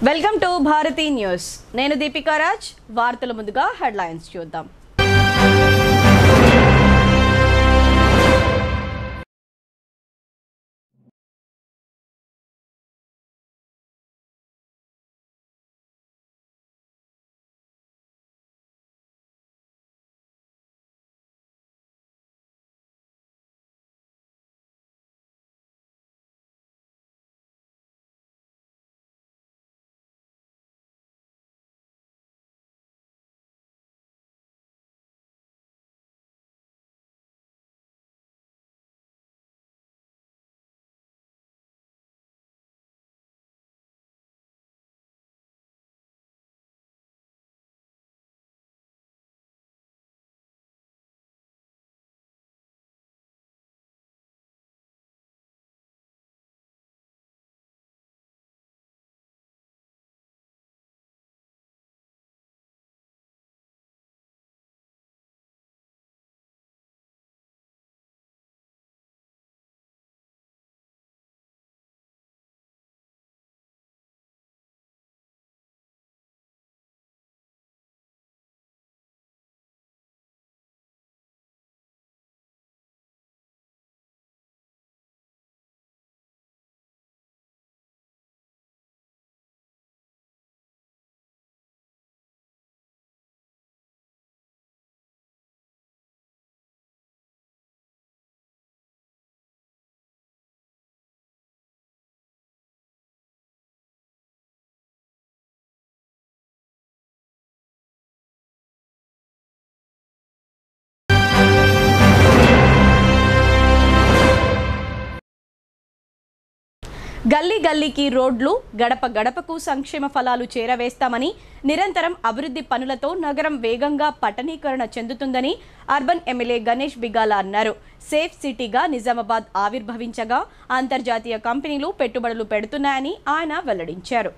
Welcome to Bharati news. నేను దీపికా రాజ్. వార్తల ముందుగా హెడ్లైన్స్ చూద్దాం. గల్లీ గల్లీకి రోడ్లు, గడప గడపకు సంక్షేమ ఫలాలు చేరవేస్తామని, నిరంతరం అభివృద్ధి పనులతో నగరం వేగంగా పట్టణీకరణ చెందుతుందని అర్బన్ ఎమ్మెల్యే గణేష్ బిగాల అన్నారు. సేఫ్ సిటీగా నిజామాబాద్ ఆవిర్భవించగా అంతర్జాతీయ కంపెనీలు పెట్టుబడులు పెడుతున్నాయని ఆయన వెల్లడించారు.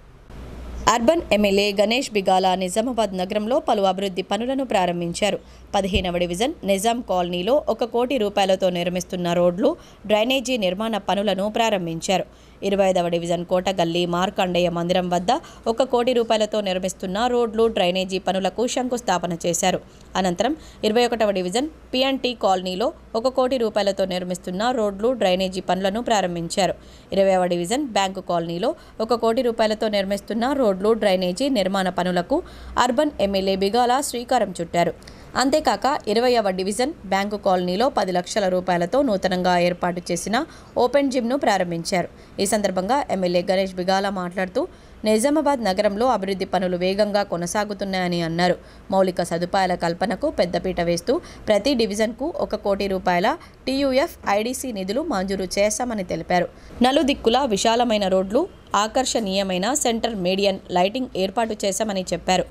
అర్బన్ ఎమ్మెల్యే గణేష్ బిగాల నిజామాబాద్ నగరంలో పలు అభివృద్ధి పనులను ప్రారంభించారు. 15వ డివిజన్ నిజాం కాలనీలో 1 కోటి రూపాయలతో నిర్మిస్తున్న రోడ్లు, డ్రైనేజీ నిర్మాణ పనులను ప్రారంభించారు. 25వ డివిజన్ కోటగల్లి మార్కండేయ మందిరం వద్ద 1 కోటి రూపాయలతో నిర్మిస్తున్న రోడ్లు, డ్రైనేజీ పనులకు శంకుస్థాపన చేశారు. అనంతరం 21వ డివిజన్ పిఎన్టీ కాలనీలో 1 కోటి రూపాయలతో నిర్మిస్తున్న రోడ్లు, డ్రైనేజీ పనులను ప్రారంభించారు. 20వ డివిజన్ బ్యాంకు కాలనీలో 1 కోటి రూపాయలతో నిర్మిస్తున్న రోడ్లు, డ్రైనేజీ నిర్మాణ పనులకు అర్బన్ ఎమ్మెల్యే బిగాల శ్రీకారం చుట్టారు. అంతేకాక 20వ డివిజన్ బ్యాంకు కాలనీలో 10 లక్షల రూపాయలతో నూతనంగా ఏర్పాటు చేసిన ఓపెన్ జిమ్ను ప్రారంభించారు. ఈ సందర్భంగా ఎమ్మెల్యే గణేష్ బిగాల మాట్లాడుతూ నిజామాబాద్ నగరంలో అభివృద్ధి పనులు వేగంగా కొనసాగుతున్నాయని అన్నారు. మౌలిక సదుపాయాల కల్పనకు పెద్దపీట వేస్తూ ప్రతి డివిజన్కు 1 కోటి రూపాయల టీయూఎఫ్ ఐడీసీ నిధులు మంజూరు చేశామని తెలిపారు. నలుదిక్కుల విశాలమైన రోడ్లు, ఆకర్షణీయమైన సెంటర్ మీడియన్ లైటింగ్ ఏర్పాటు చేశామని చెప్పారు.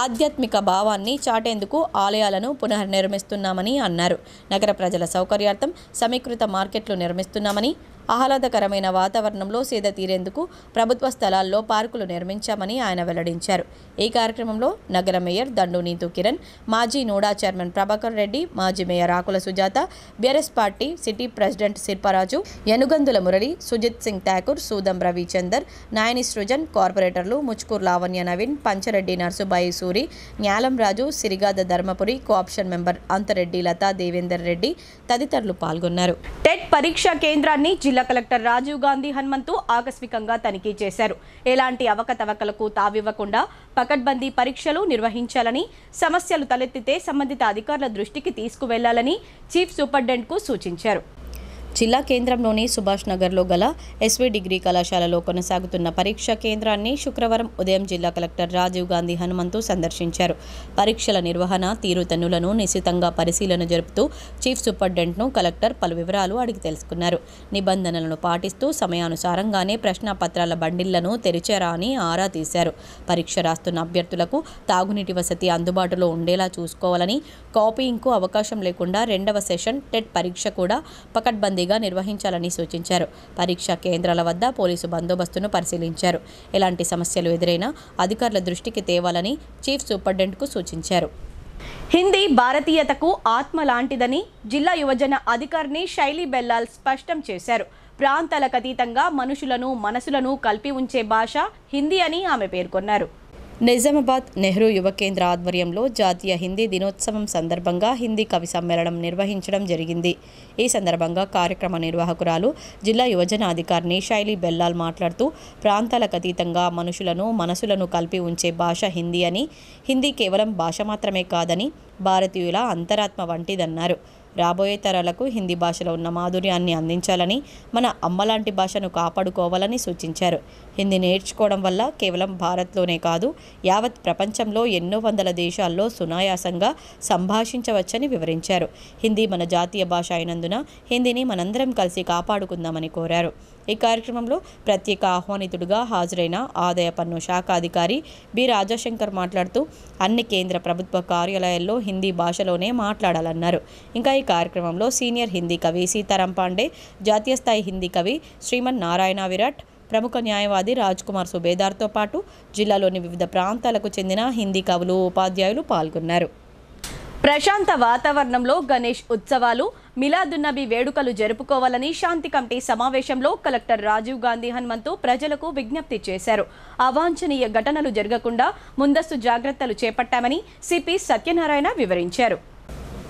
ఆధ్యాత్మిక భావాన్ని చాటేందుకు ఆలయాలను పునర్నిర్మిస్తున్నామని అన్నారు. నగర ప్రజల సౌకర్యార్థం సమీకృత మార్కెట్లు నిర్మిస్తున్నామని, ఆహ్లాదకరమైన వాతావరణంలో సేద తీరేందుకు ప్రభుత్వ స్థలాల్లో పార్కులు నిర్మించామని ఆయన వెల్లడించారు. ఈ కార్యక్రమంలో నగర మేయర్ దండు నీతు కిరణ్, మాజీ నోడా చైర్మన్ ప్రభాకర్ రెడ్డి, మాజీ mayor Akula Sujatha, BRS party city president Shilparaju, Yenugandula Murali, Sujith Singh Thakur, Soodam Ravichander, Nayani Srujan, కార్పొరేటర్లు ముచ్కూర్ లావణ్య నవీన్, పంచరెడ్డి నర్సుబాయి సూరి, న్యాలం రాజు, సిరిగాద ధర్మపురి, కోఆప్షన్ మెంబర్ అంతరెడ్డి లతా దేవేందర్ రెడ్డి తదితరులు పాల్గొన్నారు. టెట్ పరీక్షా కేంద్రాన్ని జిల్లా కలెక్టర్ రాజీవ్ గాంధీ హనుమంతు ఆకస్మికంగా తనిఖీ చేశారు. ఎలాంటి అవకతవకలకు తావివ్వకుండా పకడ్బందీ పరీక్షలు నిర్వహించాలని, సమస్యలు తలెత్తితే సంబంధిత అధికారుల దృష్టికి తీసుకువెళ్లాలని చీఫ్ సూపరింటెండెంట్కు సూచించారు. జిల్లా కేంద్రంలోని సుభాష్ నగర్లో గల ఎస్వీ డిగ్రీ కళాశాలలో కొనసాగుతున్న పరీక్షా కేంద్రాన్ని శుక్రవారం ఉదయం జిల్లా కలెక్టర్ రాజీవ్ గాంధీ హనుమంతు సందర్శించారు. పరీక్షల నిర్వహణ తీరుతెన్నులను నిశితంగా పరిశీలన జరుపుతూ చీఫ్ సూపరింటెండెంట్ను కలెక్టర్ పలు వివరాలు అడిగి తెలుసుకున్నారు. నిబంధనలను పాటిస్తూ సమయానుసారంగానే ప్రశ్నాపత్రాల బండిళ్లను తెరిచారా అని ఆరా తీశారు. పరీక్ష రాస్తున్న అభ్యర్థులకు తాగునీటి వసతి అందుబాటులో ఉండేలా చూసుకోవాలని, కాపీయింగ్కు అవకాశం లేకుండా 2వ సెషన్ టెట్ పరీక్ష కూడా పకడ్బందీ నిర్వహించాలని సూచించారు. పరీక్షా కేంద్రాల వద్ద పోలీసు బందోబస్తును పరిశీలించారు. ఎలాంటి సమస్యలు ఎదురైనా అధికారుల దృష్టికి తేవాలని చీఫ్ సూపరింటెండెంట్కు సూచించారు. హిందీ భారతీయతకు ఆత్మ లాంటిదని జిల్లా యువజన అధికారిని శైలి బెల్లాల్ స్పష్టం చేశారు. ప్రాంతాలకు అతీతంగా మనుషులను మనసులను కలిపి ఉంచే భాష హిందీ అని ఆమె పేర్కొన్నారు. నిజామాబాద్ నెహ్రూ యువ కేంద్ర ఆధ్వర్యంలో జాతీయ హిందీ దినోత్సవం సందర్భంగా హిందీ కవి సమ్మేళనం నిర్వహించడం జరిగింది. ఈ సందర్భంగా కార్యక్రమ నిర్వాహకురాలు జిల్లా యువజన అధికారిని శైలి బెల్లాల్ మాట్లాడుతూ ప్రాంతాలకు అతీతంగా మనుషులను మనసులను కలిపి ఉంచే భాష హిందీ అని, హిందీ కేవలం భాష మాత్రమే కాదని భారతీయుల అంతరాత్మ వంటిదన్నారు. రాబోయే తరాలకు హిందీ భాషలో ఉన్న మాధుర్యాన్ని అందించాలని, మన అమ్మలాంటి భాషను కాపాడుకోవాలని సూచించారు. హిందీ నేర్చుకోవడం వల్ల కేవలం భారత్లోనే కాదు, యావత్ ప్రపంచంలో ఎన్నో వందల దేశాల్లో సునాయాసంగా సంభాషించవచ్చని వివరించారు. హిందీ మన జాతీయ భాష అయినందున హిందీని మనందరం కలిసి కాపాడుకుందామని కోరారు. ఈ కార్యక్రమంలో ప్రత్యేక ఆహ్వానితుడిగా హాజరైన ఆదాయ పన్ను శాఖ అధికారి బి రాజశంకర్ మాట్లాడుతూ అన్ని కేంద్ర ప్రభుత్వ కార్యాలయాల్లో హిందీ భాషలోనే మాట్లాడాలన్నారు. ఇంకా ఈ కార్యక్రమంలో సీనియర్ హిందీ కవి సీతారాం పాండే, జాతీయ స్థాయి హిందీ కవి శ్రీమన్ నారాయణ విరాట్, ప్రముఖ న్యాయవాది రాజ్ కుమార్ సుబేదార్తో పాటు జిల్లాలోని వివిధ ప్రాంతాలకు చెందిన హిందీ కవులు, ఉపాధ్యాయులు పాల్గొన్నారు. ప్రశాంత వాతావరణంలో గణేష్ ఉత్సవాలు, మిలాదున్నబీ వేడుకలు జరుపుకోవాలని శాంతి కమిటీ సమావేశంలో కలెక్టర్ రాజీవ్ గాంధీ హనుమంతు ప్రజలకు విజ్ఞప్తి చేశారు. అవాంఛనీయ ఘటనలు జరగకుండా ముందస్తు జాగ్రత్తలు చేపట్టామని సిపి సత్యనారాయణ వివరించారు.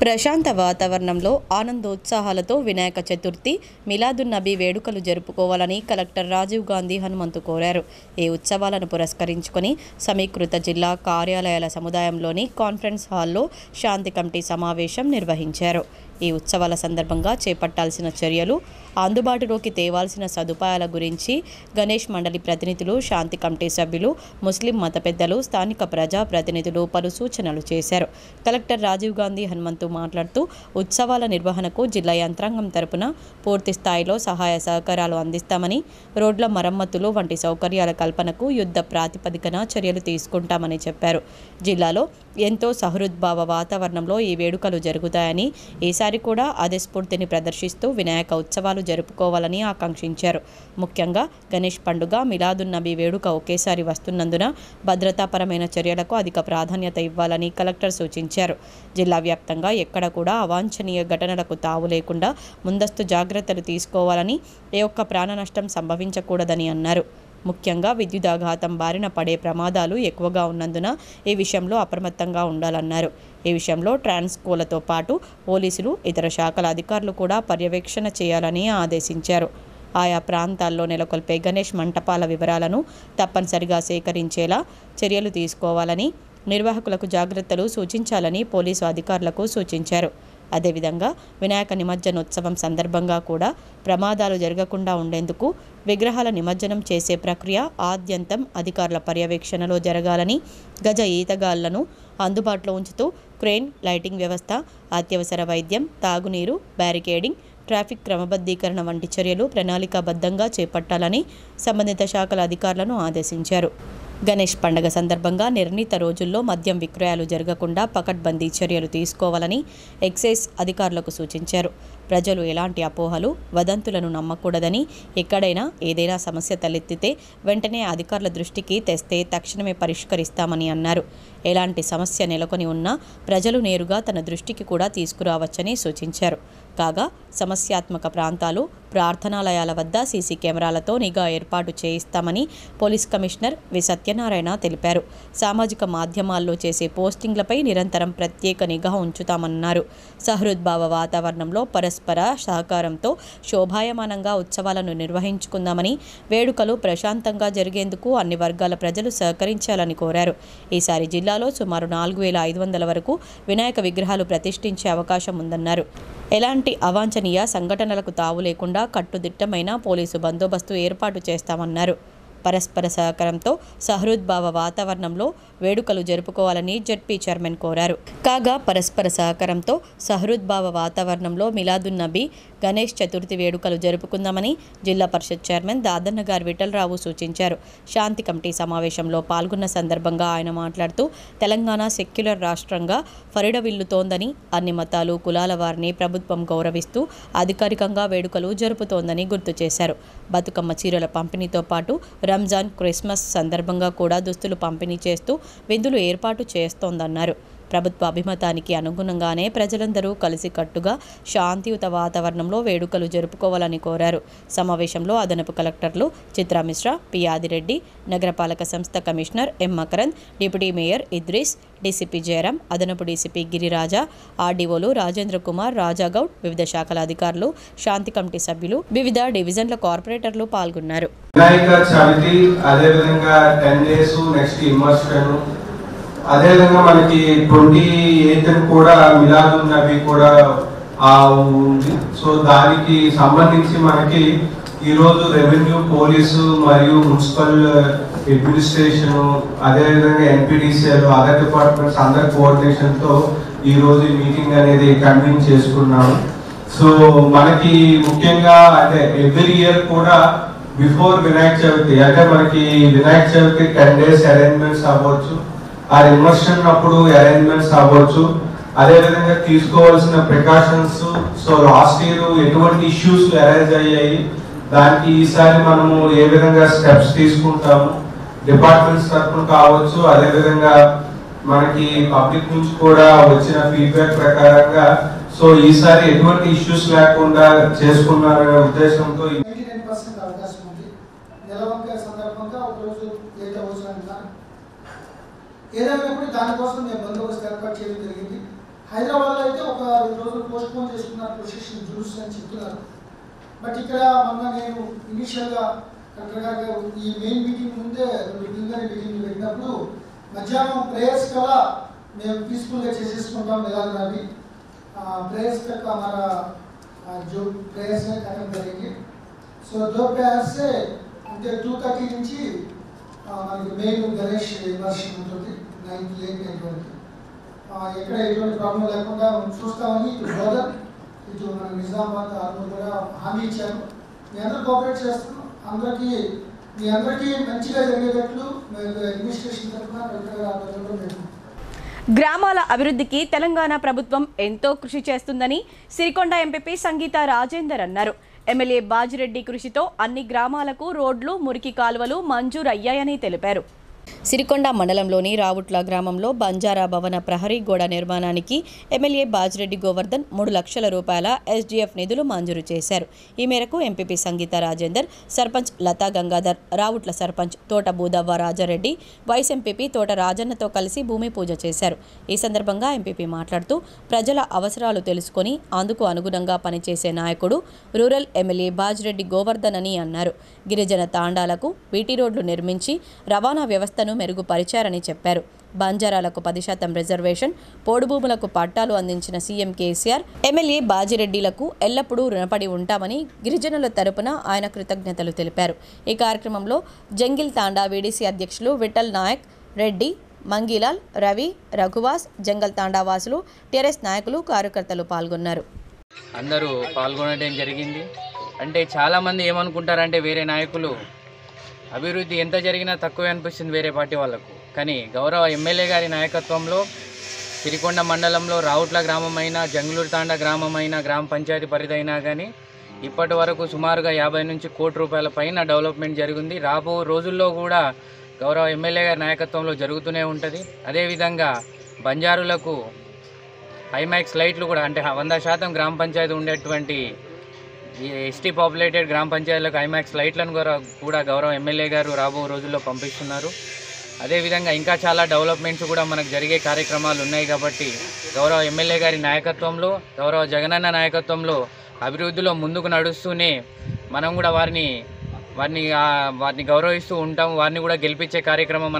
ప్రశాంత వాతావరణంలో ఆనందోత్సాహాలతో వినాయక చతుర్థి, మిలాదున్నబీ వేడుకలు జరుపుకోవాలని కలెక్టర్ రాజీవ్ గాంధీ హనుమంతు కోరారు. ఈ ఉత్సవాలను పురస్కరించుకొని సమీకృత జిల్లా కార్యాలయాల సముదాయంలోని కాన్ఫరెన్స్ హాల్లో శాంతి కమిటీ సమావేశం నిర్వహించారు. ఈ ఉత్సవాల సందర్భంగా చేపట్టాల్సిన చర్యలు, అందుబాటులోకి తేవాల్సిన సదుపాయాల గురించి గణేష్ మండలి ప్రతినిధులు, శాంతి కమిటీ సభ్యులు, ముస్లిం మత పెద్దలు, స్థానిక ప్రజా ప్రతినిధులు పలు సూచనలు చేశారు. కలెక్టర్ రాజీవ్ గాంధీ హనుమంతు మాట్లాడుతూ ఉత్సవాల నిర్వహణకు జిల్లా యంత్రాంగం తరపున పూర్తి స్థాయిలో సహాయ సహకారాలు అందిస్తామని, రోడ్ల మరమ్మతులు వంటి సౌకర్యాల కల్పనకు యుద్ధ ప్రాతిపదికన చర్యలు తీసుకుంటామని చెప్పారు. జిల్లాలో ఎంతో సహృద్భావ వాతావరణంలో ఈ వేడుకలు జరుగుతాయని, ఈసారి కూడా అదే స్ఫూర్తిని ప్రదర్శిస్తూ వినాయక ఉత్సవాలు జరుపుకోవాలని ఆకాంక్షించారు. ముఖ్యంగా గణేష్ పండుగ, మిలాదున్నబీ వేడుక ఒకేసారి వస్తున్నందున భద్రతాపరమైన చర్యలకు అధిక ప్రాధాన్యత ఇవ్వాలని కలెక్టర్ సూచించారు. జిల్లా వ్యాప్తంగా ఎక్కడ కూడా అవాంఛనీయ ఘటనలకు తావు లేకుండా ముందస్తు జాగ్రత్తలు తీసుకోవాలని, ఏ ఒక్క ప్రాణ నష్టం సంభవించకూడదని అన్నారు. ముఖ్యంగా విద్యుదాఘాతం బారిన పడే ప్రమాదాలు ఎక్కువగా ఉన్నందున ఈ విషయంలో అప్రమత్తంగా ఉండాలన్నారు. ఈ విషయంలో ట్రాన్స్కోలతో పాటు పోలీసులు, ఇతర శాఖల అధికారులు కూడా పర్యవేక్షణ చేయాలని ఆదేశించారు. ఆయా ప్రాంతాల్లో నెలకొల్పే గణేష్ మంటపాల వివరాలను తప్పనిసరిగా సేకరించేలా చర్యలు తీసుకోవాలని, నిర్వాహకులకు జాగ్రత్తలు సూచించాలని పోలీసు అధికారులకు సూచించారు. అదేవిధంగా వినాయక నిమజ్జనోత్సవం సందర్భంగా కూడా ప్రమాదాలు జరగకుండా ఉండేందుకు విగ్రహాల నిమజ్జనం చేసే ప్రక్రియ ఆద్యంతం అధికారుల పర్యవేక్షణలో జరగాలని, గజ ఈతగాళ్లను అందుబాటులో ఉంచుతూ క్రేన్, లైటింగ్ వ్యవస్థ, అత్యవసర వైద్యం, తాగునీరు, బ్యారికేడింగ్, ట్రాఫిక్ క్రమబద్ధీకరణ వంటి చర్యలు ప్రణాళికాబద్ధంగా చేపట్టాలని సంబంధిత శాఖల అధికారులను ఆదేశించారు. గణేష్ పండుగ సందర్భంగా నిర్ణీత రోజుల్లో మద్యం విక్రయాలు జరగకుండా పకడ్బందీ చర్యలు తీసుకోవాలని ఎక్సైజ్ అధికారులకు సూచించారు. ప్రజలు ఎలాంటి అపోహలు, వదంతులను నమ్మకూడదని, ఎక్కడైనా ఏదైనా సమస్య తలెత్తితే వెంటనే అధికారుల దృష్టికి తెస్తే తక్షణమే పరిష్కరిస్తామని అన్నారు. ఎలాంటి సమస్య నెలకొని ఉన్నా ప్రజలు నేరుగా తన దృష్టికి కూడా తీసుకురావచ్చని సూచించారు. కాగా సమస్యాత్మక ప్రాంతాలు, ప్రార్థనాలయాల వద్ద సీసీ కెమెరాలతో నిఘా ఏర్పాటు చేయిస్తామని పోలీస్ కమిషనర్ వి సత్యనారాయణ తెలిపారు. సామాజిక మాధ్యమాల్లో చేసే పోస్టింగ్లపై నిరంతరం ప్రత్యేక నిఘా ఉంచుతామన్నారు. సహృద్భావ వాతావరణంలో పరస్పర సహకారంతో శోభాయమానంగా ఉత్సవాలను నిర్వహించుకుందామని, వేడుకలు ప్రశాంతంగా జరిగేందుకు అన్ని వర్గాల ప్రజలు సహకరించాలని కోరారు. ఈసారి జిల్లాలో సుమారు 4500 వరకు వినాయక విగ్రహాలు ప్రతిష్ఠించే అవకాశం ఉందన్నారు. ఎలాంటి అవాంఛనీయ సంఘటనలకు తావు లేకుండా కట్టుదిట్టమైన పోలీసు బందోబస్తు ఏర్పాటు చేస్తామన్నారు. పరస్పర సహకారంతో సహృద్భావ వాతావరణంలో వేడుకలు జరుపుకోవాలని జెడ్పీ చైర్మన్ కోరారు. కాగా పరస్పర సహకారంతో సహృద్భావ వాతావరణంలో మిలాదున్నబీ, గణేష్ చతుర్థి వేడుకలు జరుపుకుందామని జిల్లా పరిషత్ చైర్మన్ దాదన్నగారు విఠలరావు సూచించారు. శాంతి కమిటీ సమావేశంలో పాల్గొన్న సందర్భంగా ఆయన మాట్లాడుతూ తెలంగాణ సెక్యులర్ రాష్ట్రంగా పరిఢవిల్లుతోందని, అన్ని మతాలు, కులాల వారిని ప్రభుత్వం గౌరవిస్తూ అధికారికంగా వేడుకలు జరుపుతోందని గుర్తు చేశారు. బతుకమ్మ చీరల పంపిణీతో పాటు రంజాన్, క్రిస్మస్ సందర్భంగా కూడా దుస్తులు పంపిణీ చేస్తూ విందులు ఏర్పాటు చేస్తోందన్నారు. ప్రభుత్వ అభిమతానికి అనుగుణంగానే ప్రజలందరూ కలిసికట్టుగా శాంతియుత వాతావరణంలో వేడుకలు జరుపుకోవాలని కోరారు. సమావేశంలో అదనపు కలెక్టర్లు చిత్రా మిశ్రా, పి ఆదిరెడ్డి, నగరపాలక సంస్థ commissioner M Makarand, deputy mayor Idris, DCP Jayaram, అదనపు డీసీపీ గిరిరాజా, ఆర్డీఓలు రాజేంద్ర కుమార్, రాజాగౌడ్, వివిధ శాఖల అధికారులు, శాంతి కమిటీ సభ్యులు, వివిధ డివిజన్ల కార్పొరేటర్లు పాల్గొన్నారు. వినాయక చవితి అదేవిధంగా 10 days నెక్స్ట్ ఇమర్షన్, అదేవిధంగా మనకి 28th కూడా మిలాదున్ నబీ కూడా ఉంది. సో దానికి సంబంధించి మనకి ఈరోజు రెవెన్యూ, పోలీసు మరియు మున్సిపల్ అడ్మినిస్ట్రేషన్, అదేవిధంగా ఎన్పిడిసిఎల్, అదర్ డిపార్ట్మెంట్స్ అందరి కోఆర్డినేషన్తో ఈరోజు మీటింగ్ అనేది కన్వీన్ చేసుకున్నాము. సో మనకి ముఖ్యంగా అంటే ఎవ్రీ ఇయర్ కూడా బిఫోర్ వినాయక చవితి అంటే మనకి వినాయక చవితి 10 days అరేంజ్మెంట్స్ అవ్వచ్చు, ఆ ఇమర్షన్ అప్పుడు అరేంజ్మెంట్స్ అవ్వచ్చు, అదేవిధంగా తీసుకోవాల్సిన ప్రికాషన్స్. సో లాస్ట్ ఇయర్ ఎటువంటి ఇష్యూస్ అరైజ్ అయ్యాయి, దానికి ఈసారి మనము ఏ విధంగా స్టెప్స్ తీసుకుంటాము, డిపార్ట్మెంట్స్ తరఫున కావచ్చు, అదేవిధంగా మనకి పబ్లిక్ నుంచి కూడా వచ్చిన ఫీడ్బ్యాక్ ప్రకారంగా సో ఈసారి ఎటువంటి ఇష్యూస్ లేకుండా చేసుకున్నారనే ఉద్దేశంతో అవకాశం ఉంది. నెలవంక సందర్భంగా ఒక రోజు లేట్ అవ్వచ్చు. ఏదైనప్పుడు దానికోసం మేము బందోబస్తు ఏర్పాటు చేయడం జరిగింది. హైదరాబాద్లో అయితే ఒక 2 రోజులు పోస్ట్ పోన్ చేసుకున్నారు, ప్రొసెషన్ జూస్ అని చెప్తున్నారు. బట్ ఇక్కడ మొన్న నేను ఇనిషియల్గా కలెక్టర్ గారు ఈ మెయిన్ మీటింగ్ ముందే 2 ప్రిలిమినరీ మీటింగ్లు పెట్టినప్పుడు మధ్యాహ్నం ప్రేయర్స్ కల్లా మేము పీస్ఫుల్గా చేసేసుకుంటాం. మిలాదున్ నబీ प्रेयर्स तक हमारा जो प्रेयर्स है खत्म करेंगे. सो 2 prayers से అంటే 2:30 నుంచి మనకి మెయిన్ గణేష్ ఇమర్షన్ ఉంటుంది 9th late night వరకు. ఎక్కడ ఎటువంటి ప్రాబ్లం లేకుండా చూస్తామని ఇటు బోధన్, ఇటు మన నిజామాబాద్ ఆర్మూర్ కూడా హామీ ఇచ్చారు. మీ అందరూ కోఆపరేట్ చేస్తాం. మీ అందరికీ మంచిగా జరిగేటట్లు మేము అడ్మినిస్ట్రేషన్ తరఫున కలెక్టర్ గారి ఆధ్వర్యంలో మేము గ్రామాల అభివృద్ధికి తెలంగాణ ప్రభుత్వం ఎంతో కృషి చేస్తుందని సిరికొండ ఎంపీపీ సంగీత రాజేందర్ అన్నారు. ఎమ్మెల్యే బాజిరెడ్డి కృషితో అన్ని గ్రామాలకు రోడ్లు, మురికి కాలువలు మంజూరు అయ్యాయని తెలిపారు. సిరికొండ మండలంలోని రావుట్ల గ్రామంలో బంజారా భవన ప్రహరీ గోడ నిర్మాణానికి ఎమ్మెల్యే బాజిరెడ్డి గోవర్ధన్ 3 లక్షల రూపాయల ఎస్డీఎఫ్ నిధులు మంజూరు చేశారు. ఈ మేరకు ఎంపీపీ సంగీత రాజేందర్, సర్పంచ్ లతా గంగాధర్, రావుట్ల సర్పంచ్ తోట బూదవ్వ రాజారెడ్డి, వైస్ ఎంపీపీ తోట రాజన్నతో కలిసి భూమి పూజ చేశారు. ఈ సందర్భంగా ఎంపీపీ మాట్లాడుతూ ప్రజల అవసరాలు తెలుసుకొని అందుకు అనుగుణంగా పనిచేసే నాయకుడు రూరల్ ఎమ్మెల్యే బాజిరెడ్డి గోవర్ధన్ అని అన్నారు. గిరిజన తాండాలకు బీటీ రోడ్లు నిర్మించి రవాణా వ్యవస్థను మెరుగుపరిచారని చెప్పారు. బంజారాలకు 10% రిజర్వేషన్, పోడు భూములకు పట్టాలు అందించిన సీఎం కేసీఆర్, ఎమ్మెల్యే బాజిరెడ్డిలకు ఎల్లప్పుడూ రుణపడి ఉంటామని గిరిజనుల తరపున ఆయన కృతజ్ఞతలు తెలిపారు. ఈ కార్యక్రమంలో జంగిల్ తాండా వీడీసీ అధ్యక్షులు విఠల్ నాయక్, రెడ్డి, మంగిలాల్, రవి, రఘువాస్, జంగల్ తాండా వాసులు, టీఆర్ఎస్ నాయకులు, కార్యకర్తలు పాల్గొన్నారు. అందరూ పాల్గొనడం జరిగింది. అంటే చాలామంది ఏమనుకుంటారంటే వేరే నాయకులు అభివృద్ధి ఎంత జరిగినా తక్కువే అనిపిస్తుంది వేరే పార్టీ వాళ్ళకు. కానీ గౌరవ ఎమ్మెల్యే గారి నాయకత్వంలో సిరికొండ మండలంలో రావుట్ల గ్రామమైనా, జంగులూరు తాండా గ్రామమైనా, గ్రామ పంచాయతీ పరిధైనా కానీ ఇప్పటి వరకు సుమారుగా 50 నుంచి కోటి రూపాయల పైన డెవలప్మెంట్ జరిగింది. రాబో రోజుల్లో కూడా గౌరవ ఎమ్మెల్యే గారి నాయకత్వంలో జరుగుతూనే ఉంటుంది. అదేవిధంగా బంజారులకు ఐమాక్స్ లైట్లు కూడా అంటే 100% గ్రామ పంచాయతీ ఉండేటువంటి ఈ ఎస్టీ పాపులేటెడ్ గ్రామ పంచాయతీలకు ఐమాక్స్ లైట్లను కూడా గౌరవ ఎమ్మెల్యే గారు రాబో రోజుల్లో పంపిస్తున్నారు. అదేవిధంగా ఇంకా చాలా డెవలప్మెంట్స్ కూడా మనకు జరిగే కార్యక్రమాలు ఉన్నాయి. కాబట్టి గౌరవ ఎమ్మెల్యే గారి నాయకత్వంలో, గౌరవ జగనన్న నాయకత్వంలో అభివృద్ధిలో ముందుకు నడుస్తూనే మనం కూడా వారిని గౌరవిస్తూ ఉంటాం. వారిని కూడా గెలిపించే కార్యక్రమం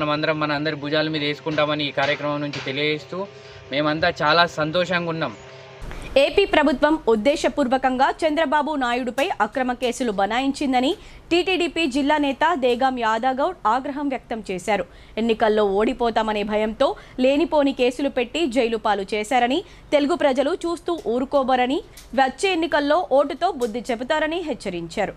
మన అందరి భుజాల మీద వేసుకుంటామని ఈ కార్యక్రమం నుంచి తెలియజేస్తూ మేమంతా చాలా సంతోషంగా ఉన్నాం. ఏపీ ప్రభుత్వం ఉద్దేశపూర్వకంగా చంద్రబాబు నాయుడుపై అక్రమ కేసులు బనాయించిందని టీటీడీపీ జిల్లా నేత దేగాం యాదగౌడ్ ఆగ్రహం వ్యక్తం చేశారు. ఎన్నికల్లో ఓడిపోతామనే భయంతో లేనిపోని కేసులు పెట్టి జైలు పాలు చేశారని, తెలుగు ప్రజలు చూస్తూ ఊరుకోబరని, వచ్చే ఎన్నికల్లో ఓటుతో బుద్ధి చెబుతారని హెచ్చరించారు.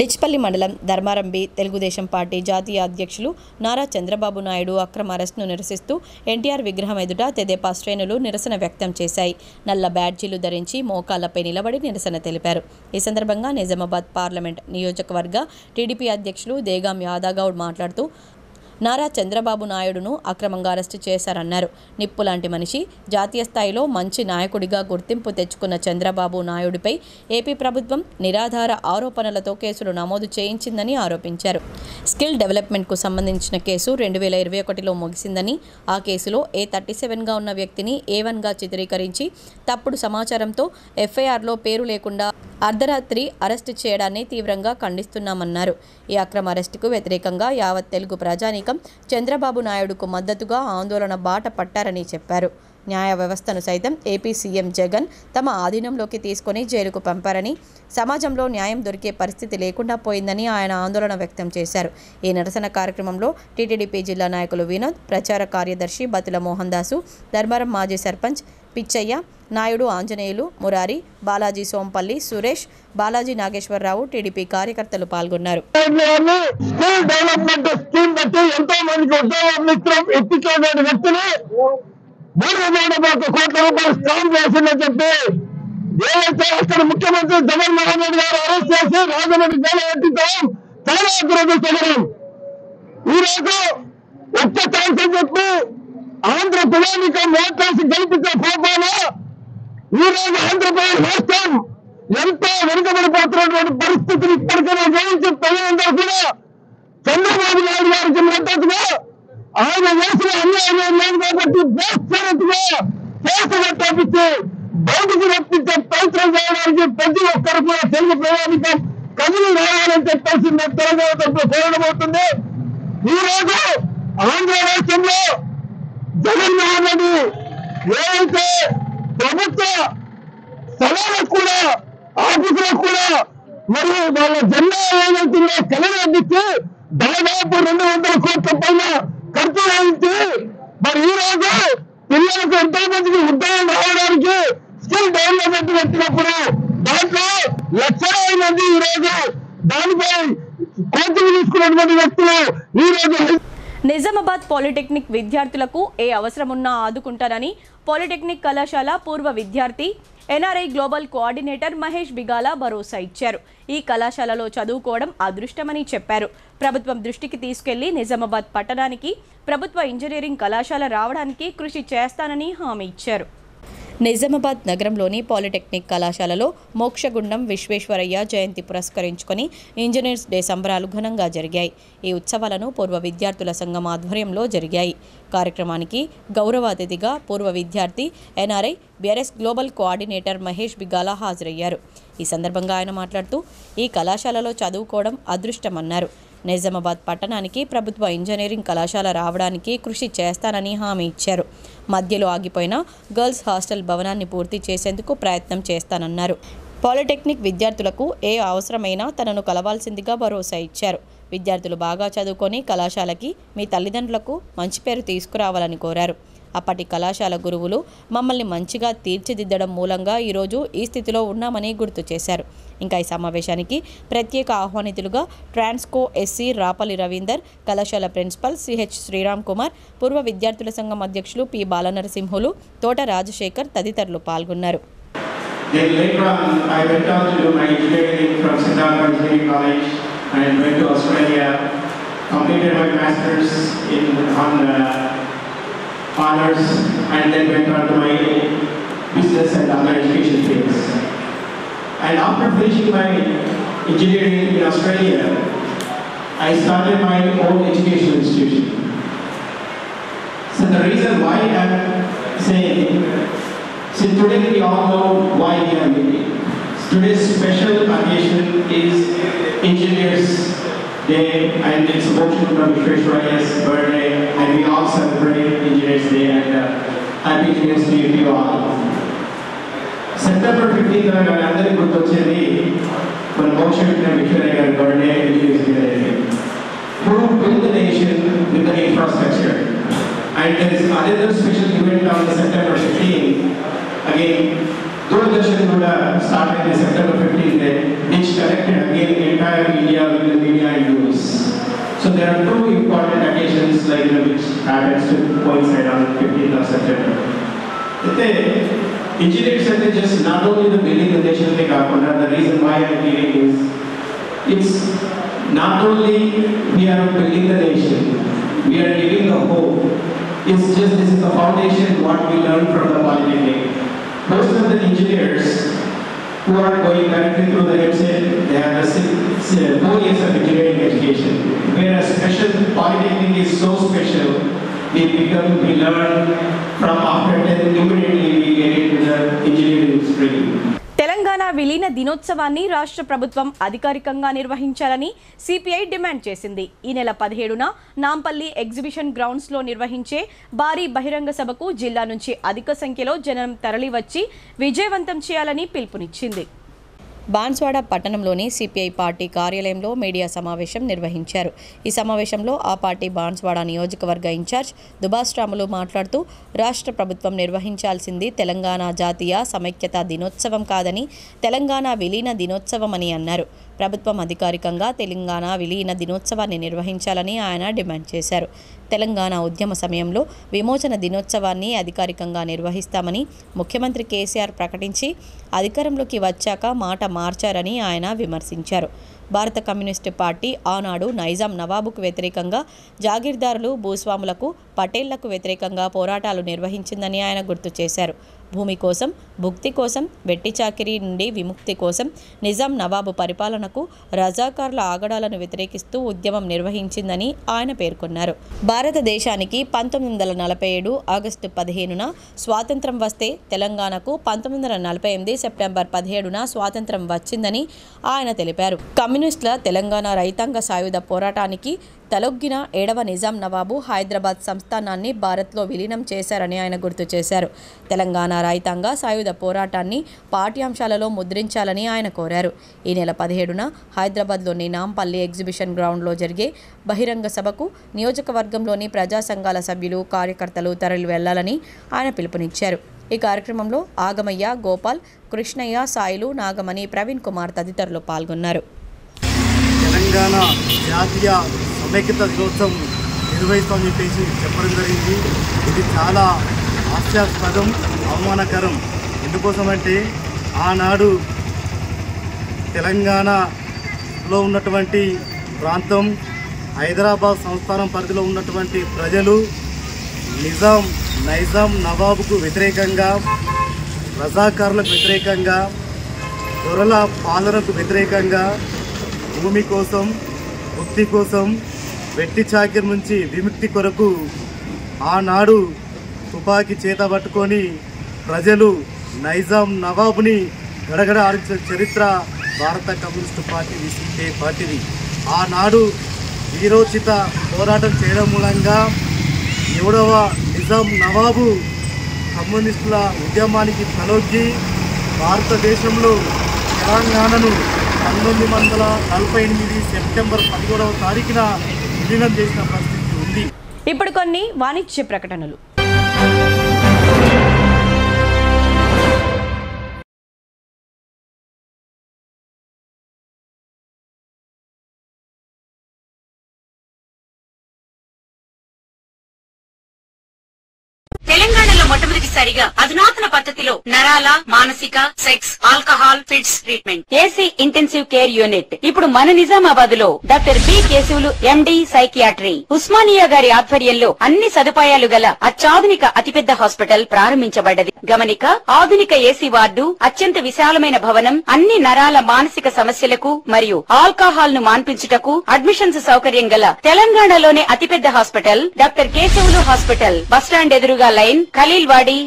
డిచ్పల్లి మండలం ధర్మారం బి తెలుగుదేశం పార్టీ జాతీయ అధ్యక్షులు నారా చంద్రబాబు నాయుడు అక్రమ అరెస్టును నిరసిస్తూ ఎన్టీఆర్ విగ్రహం ఎదుట తెదేపా శ్రేణులు నిరసన వ్యక్తం చేశాయి. నల్ల బ్యాడ్జీలు ధరించి మోకాళ్లపై నిలబడి నిరసన తెలిపారు. ఈ సందర్భంగా నిజామాబాద్ పార్లమెంట్ నియోజకవర్గ టీడీపీ అధ్యక్షులు దేగాం యాదగౌడ్ మాట్లాడుతూ నారా చంద్రబాబు నాయుడును అక్రమంగా అరెస్టు చేశారన్నారు. నిప్పు లాంటి మనిషి, జాతీయ స్థాయిలో మంచి నాయకుడిగా గుర్తింపు తెచ్చుకున్న చంద్రబాబు నాయుడిపై ఏపీ ప్రభుత్వం నిరాధార ఆరోపణలతో కేసులు నమోదు చేయించిందని ఆరోపించారు. స్కిల్ డెవలప్మెంట్కు సంబంధించిన కేసు 2021లో ముగిసిందని, ఆ కేసులో A37గా ఉన్న వ్యక్తిని A1గా చిత్రీకరించి తప్పుడు సమాచారంతో ఎఫ్ఐఆర్లో పేరు లేకుండా అర్ధరాత్రి అరెస్టు చేయడాన్ని తీవ్రంగా ఖండిస్తున్నామన్నారు. ఈ అక్రమ అరెస్టుకు వ్యతిరేకంగా యావత్ తెలుగు ప్రజానీకం చంద్రబాబు నాయుడుకు మద్దతుగా ఆందోళన బాట పట్టారని చెప్పారు. న్యాయ వ్యవస్థను సైతం ఏపీ సీఎం జగన్ తమ ఆధీనంలోకి తీసుకొని జైలుకు పంపారని, సమాజంలో న్యాయం దొరికే పరిస్థితి లేకుండా పోయిందని ఆయన ఆందోళన వ్యక్తం చేశారు. ఈ నిరసన కార్యక్రమంలో టీటీడీపీ జిల్లా నాయకులు వినోద్, ప్రచార కార్యదర్శి బతుల మోహన్ దాసు, ధర్మవరం మాజీ సర్పంచ్ పిచ్చయ్య, నాయుడు ఆంజనేయులు, మురారి, బాలాజీ సోంపల్లి, సురేష్, బాలాజీ నాగేశ్వరరావు, టీడీపీ కార్యకర్తలు పాల్గొన్నారు. అక్కడ ముఖ్యమంత్రి జగన్మోహన్ రెడ్డి గారు అరెస్ట్ చేసి రాజమండ్రి జైలు పెట్టించడం చాలా దురదృష్టకరం. ఈరోజు ఒక్క ఛాన్స్ అని చెప్పి ఆంధ్రప్రదేశ్ ఓట్లేసి గెలిపించే కోపాలు ఈరోజు ఆంధ్రప్రదేశ్ రాష్ట్రం ఎంతో వెనుకబడిపోతున్నటువంటి పరిస్థితిని ఇప్పటికైనా జయించి ప్రజలందరూ కూడా చంద్రబాబు నాయుడు గారికి మద్దతుగా ఆయన వేసిన అన్యాయం లేదు కాబట్టి బేషరతుగా కేసు కట్టించి బయటకు రప్పించే ప్రయత్నం చేయడానికి ప్రతి ఒక్కరు కూడా తెలుగు ప్రయాణికం కదిలి రావాలని చెప్పేసి తెలంగాణ తరఫున కోరడమవుతుంది. ఈ రోజు ఆంధ్ర రాష్ట్రంలో జగన్మోహన్ రెడ్డి ఏదైతే ప్రభుత్వ స్థలాలకు కూడా ఆఫీసులకు కూడా మరి వాళ్ళ జెండా ఏదైతుందో కలగందించి దాదాపు 200 కోట్ల పైన ఖర్చు వేయించి మరి ఈ రోజు పిల్లలకు ఎంతో మందికి ఉద్యోగం రావడానికి స్కిల్ డెవలప్మెంట్ పెట్టినప్పుడు దాంట్లో లక్షలాది మంది ఈ రోజు దానిపై కోచింగ్ తీసుకున్నటువంటి వ్యక్తులు ఈ రోజు నిజామాబాద్ పాలిటెక్నిక్ విద్యార్థులకు ఏ అవసరమున్నా ఆదుకుంటానని పాలిటెక్నిక్ కళాశాల పూర్వ విద్యార్థి NRI global coordinator Mahesh Bigala భరోసా ఇచ్చారు. ఈ కళాశాలలో చదువుకోవడం అదృష్టమని చెప్పారు. ప్రభుత్వం దృష్టికి తీసుకెళ్లి నిజామాబాద్ పట్టణానికి ప్రభుత్వ ఇంజనీరింగ్ కళాశాల రావడానికి కృషి చేస్తానని హామీ ఇచ్చారు. నిజామాబాద్ నగరంలోని పాలిటెక్నిక్ కళాశాలలో మోక్షగుండం విశ్వేశ్వరయ్య జయంతి పురస్కరించుకొని ఇంజనీర్స్ డే సంబరాలు ఘనంగా జరిగాయి. ఈ ఉత్సవాలను పూర్వ విద్యార్థుల సంఘం ఆధ్వర్యంలో జరిగాయి. కార్యక్రమానికి గౌరవ అతిథిగా పూర్వ విద్యార్థి NRI BRS global coordinator Mahesh Bigala హాజరయ్యారు. ఈ సందర్భంగా ఆయన మాట్లాడుతూ ఈ కళాశాలలో చదువుకోవడం అదృష్టమన్నారు. నిజామాబాద్ పట్టణానికి ప్రభుత్వ ఇంజనీరింగ్ కళాశాల రావడానికి కృషి చేస్తానని హామీ ఇచ్చారు. మధ్యలో ఆగిపోయిన గర్ల్స్ హాస్టల్ భవనాన్ని పూర్తి చేసేందుకు ప్రయత్నం చేస్తానన్నారు. పాలిటెక్నిక్ విద్యార్థులకు ఏ అవసరమైనా తనను కలవాల్సిందిగా భరోసా ఇచ్చారు. విద్యార్థులు బాగా చదువుకొని కళాశాలకి మీ తల్లిదండ్రులకు మంచి పేరు తీసుకురావాలని కోరారు. అప్పటి కళాశాల గురువులు మమ్మల్ని మంచిగా తీర్చిదిద్దడం మూలంగా ఈరోజు ఈ స్థితిలో ఉన్నామని గుర్తు చేశారు. ఇంకా ఈ సమావేశానికి ప్రత్యేక ఆహ్వానితులుగా ట్రాన్స్కో ఎస్సీ రాపల్లి రవీందర్, కళాశాల ప్రిన్సిపల్ సిహెచ్ శ్రీరామ్ కుమార్, పూర్వ విద్యార్థుల సంఘం అధ్యక్షులు పి బాలనరసింహులు, తోట రాజశేఖర్ తదితరులు పాల్గొన్నారు. Then later on, I went on to do my engineering from Siddhartha Engineering College and went to Australia, completed my master's on honors, and then went on to my business and other education fields. And after finishing my engineering in Australia, I started my own educational institution. So the reason why I'm saying, since today we all know why we are meeting. Today's special occasion is Engineers Day, and it's a motion from Vishweshwaraya's birthday, and we all celebrate Engineers Day, and happy Engineers Day to you all. September 15th, another good ochedi, for motion from Vishweshwaraya's birthday, Engineers Day. Who build the nation with the infrastructure. And there is another special event on the September 15th. Again, Doordarshan started in September 15th, which connected again entire India with the media and news. So there are two important occasions which happens to coincide on 15th of September. Engineering center just not only the building the nation, the reason why I am here is it's not only we are building the nation, we are giving the hope. It's just this is the foundation what we learned from the Polytechnic. Most of the engineers who are going directly through the MCET, they have the 4 years of engineering education. Whereas special Polytechnic is so special, we learn from after 10, immediately we get into the engineering stream. Telangana విలీన దినోత్సవాన్ని రాష్ట్ర ప్రభుత్వం అధికారికంగా నిర్వహించాలని CPI demand చేసింది. ఈ నెల 17న Nampally exhibition గ్రౌండ్స్లో నిర్వహించే భారీ బహిరంగ సభకు జిల్లా నుంచి అధిక సంఖ్యలో జనం తరలివచ్చి విజయవంతం చేయాలని పిలుపునిచ్చింది. బాన్స్వాడ పట్టణంలోని సిపిఐ పార్టీ కార్యాలయంలో మీడియా సమావేశం నిర్వహించారు. ఈ సమావేశంలో ఆ పార్టీ బాన్స్వాడ నియోజకవర్గ ఇన్ఛార్జ్ దుబాస్రాములు మాట్లాడుతూ రాష్ట్ర ప్రభుత్వం నిర్వహించాల్సింది తెలంగాణ జాతీయ సమైక్యతా దినోత్సవం కాదని తెలంగాణ విలీన దినోత్సవం అని అన్నారు. ప్రభుత్వం అధికారికంగా తెలంగాణ విలీన దినోత్సవాన్ని నిర్వహించాలని ఆయన డిమాండ్ చేశారు. తెలంగాణ ఉద్యమ సమయంలో విమోచన దినోత్సవాన్ని అధికారికంగా నిర్వహిస్తామని ముఖ్యమంత్రి కేసీఆర్ ప్రకటించి అధికారంలోకి వచ్చాక మాట మార్చారని ఆయన విమర్శించారు. భారత కమ్యూనిస్టు పార్టీ ఆనాడు నైజాం నవాబుకు వ్యతిరేకంగా జాగీర్దారులు భూస్వాములకు పటేళ్లకు వ్యతిరేకంగా పోరాటాలు నిర్వహించిందని ఆయన గుర్తు చేశారు. భూమి కోసం, భుక్తి కోసం, వెట్టి చాకిరీ నుండి విముక్తి కోసం నిజాం నవాబు పరిపాలనకు రజాకార్ల ఆగడాలను వ్యతిరేకిస్తూ ఉద్యమం నిర్వహించిందని ఆయన పేర్కొన్నారు. భారతదేశానికి 1947 ఆగస్టు 15న స్వాతంత్రం వస్తే తెలంగాణకు 1948 సెప్టెంబర్ 17న స్వాతంత్రం వచ్చిందని ఆయన తెలిపారు. కమ్యూనిస్టుల తెలంగాణ రైతాంగ సాయుధ పోరాటానికి తలొగ్గిన 7వ నిజాం నవాబు హైదరాబాద్ సంస్థానాన్ని భారత్లో విలీనం చేశారని ఆయన గుర్తు చేశారు. తెలంగాణ రైతాంగ సాయుధ పోరాటాన్ని పాఠ్యాంశాలలో ముద్రించాలని ఆయన కోరారు. ఈ నెల 17న హైదరాబాద్లోని నాంపల్లి ఎగ్జిబిషన్ గ్రౌండ్లో జరిగే బహిరంగ సభకు నియోజకవర్గంలోని ప్రజా సంఘాల సభ్యులు, కార్యకర్తలు తరలి వెళ్లాలని ఆయన పిలుపునిచ్చారు. ఈ కార్యక్రమంలో ఆగమయ్య, గోపాల్, కృష్ణయ్య, సాయిలు, నాగమణి, ప్రవీణ్ కుమార్ తదితరులు పాల్గొన్నారు. తెలంగాణ జాతీయ సమైక్యత దినోత్సవం నిర్వహిస్తామని చెప్పేసి చెప్పడం జరిగింది. ఇది చాలా హాస్యాస్పదం, అవమానకరం. ఎందుకోసమంటే ఆనాడు తెలంగాణలో ఉన్నటువంటి ప్రాంతం, హైదరాబాద్ సంస్థానం పరిధిలో ఉన్నటువంటి ప్రజలు నైజాం నవాబుకు వ్యతిరేకంగా, రజాకారులకు వ్యతిరేకంగా, దొరల పాలనకు వ్యతిరేకంగా భూమి కోసం, ముక్తి కోసం, వెట్టి చాకిరి నుంచి విముక్తి కొరకు ఆనాడు తుపాకీ చేత పట్టుకొని ప్రజలు నైజాం నవాబుని గడగడ ఆడించిన చరిత్ర భారత కమ్యూనిస్టు పార్టీ సిపిఐ పార్టీది. ఆనాడు వీరోచిత పోరాటం చేయడం మూలంగా 7వ నిజాం నవాబు కమ్యూనిస్టుల ఉద్యమానికి తలొగ్గి భారతదేశంలో తెలంగాణను 1948 సెప్టెంబర్ 17వ తారీఖున విలీనం చేసిన పరిస్థితి ఉంది. ఇప్పుడు కొన్ని వాణిజ్య ప్రకటనలు. తెలంగాణలో మొట్టమొదటిసారిగా అధునాతన పద్ధతిలో నరాల, మానసిక, sex, alcohol, fits treatment, AC intensive care unit ఇప్పుడు మన నిజామాబాద్ లో doctor B Keshavulu MD psychiatry, Osmania గారి ఆధ్వర్యంలో అన్ని సదుపాయాలు గల అత్యాధునిక అతిపెద్ద హాస్పిటల్ ప్రారంభించబడ్డది. గమనిక, ఆధునిక ఏసీ వార్డు, అత్యంత విశాలమైన భవనం, అన్ని నరాల మానసిక సమస్యలకు మరియు ఆల్కహాల్ ను మాన్పించుటకు అడ్మిషన్స్ సౌకర్యం గల తెలంగాణలోనే అతిపెద్ద hospital doctor Keshavulu hospital, bus stand ఎదురుగా లైన్, ఖలీల్వాడి.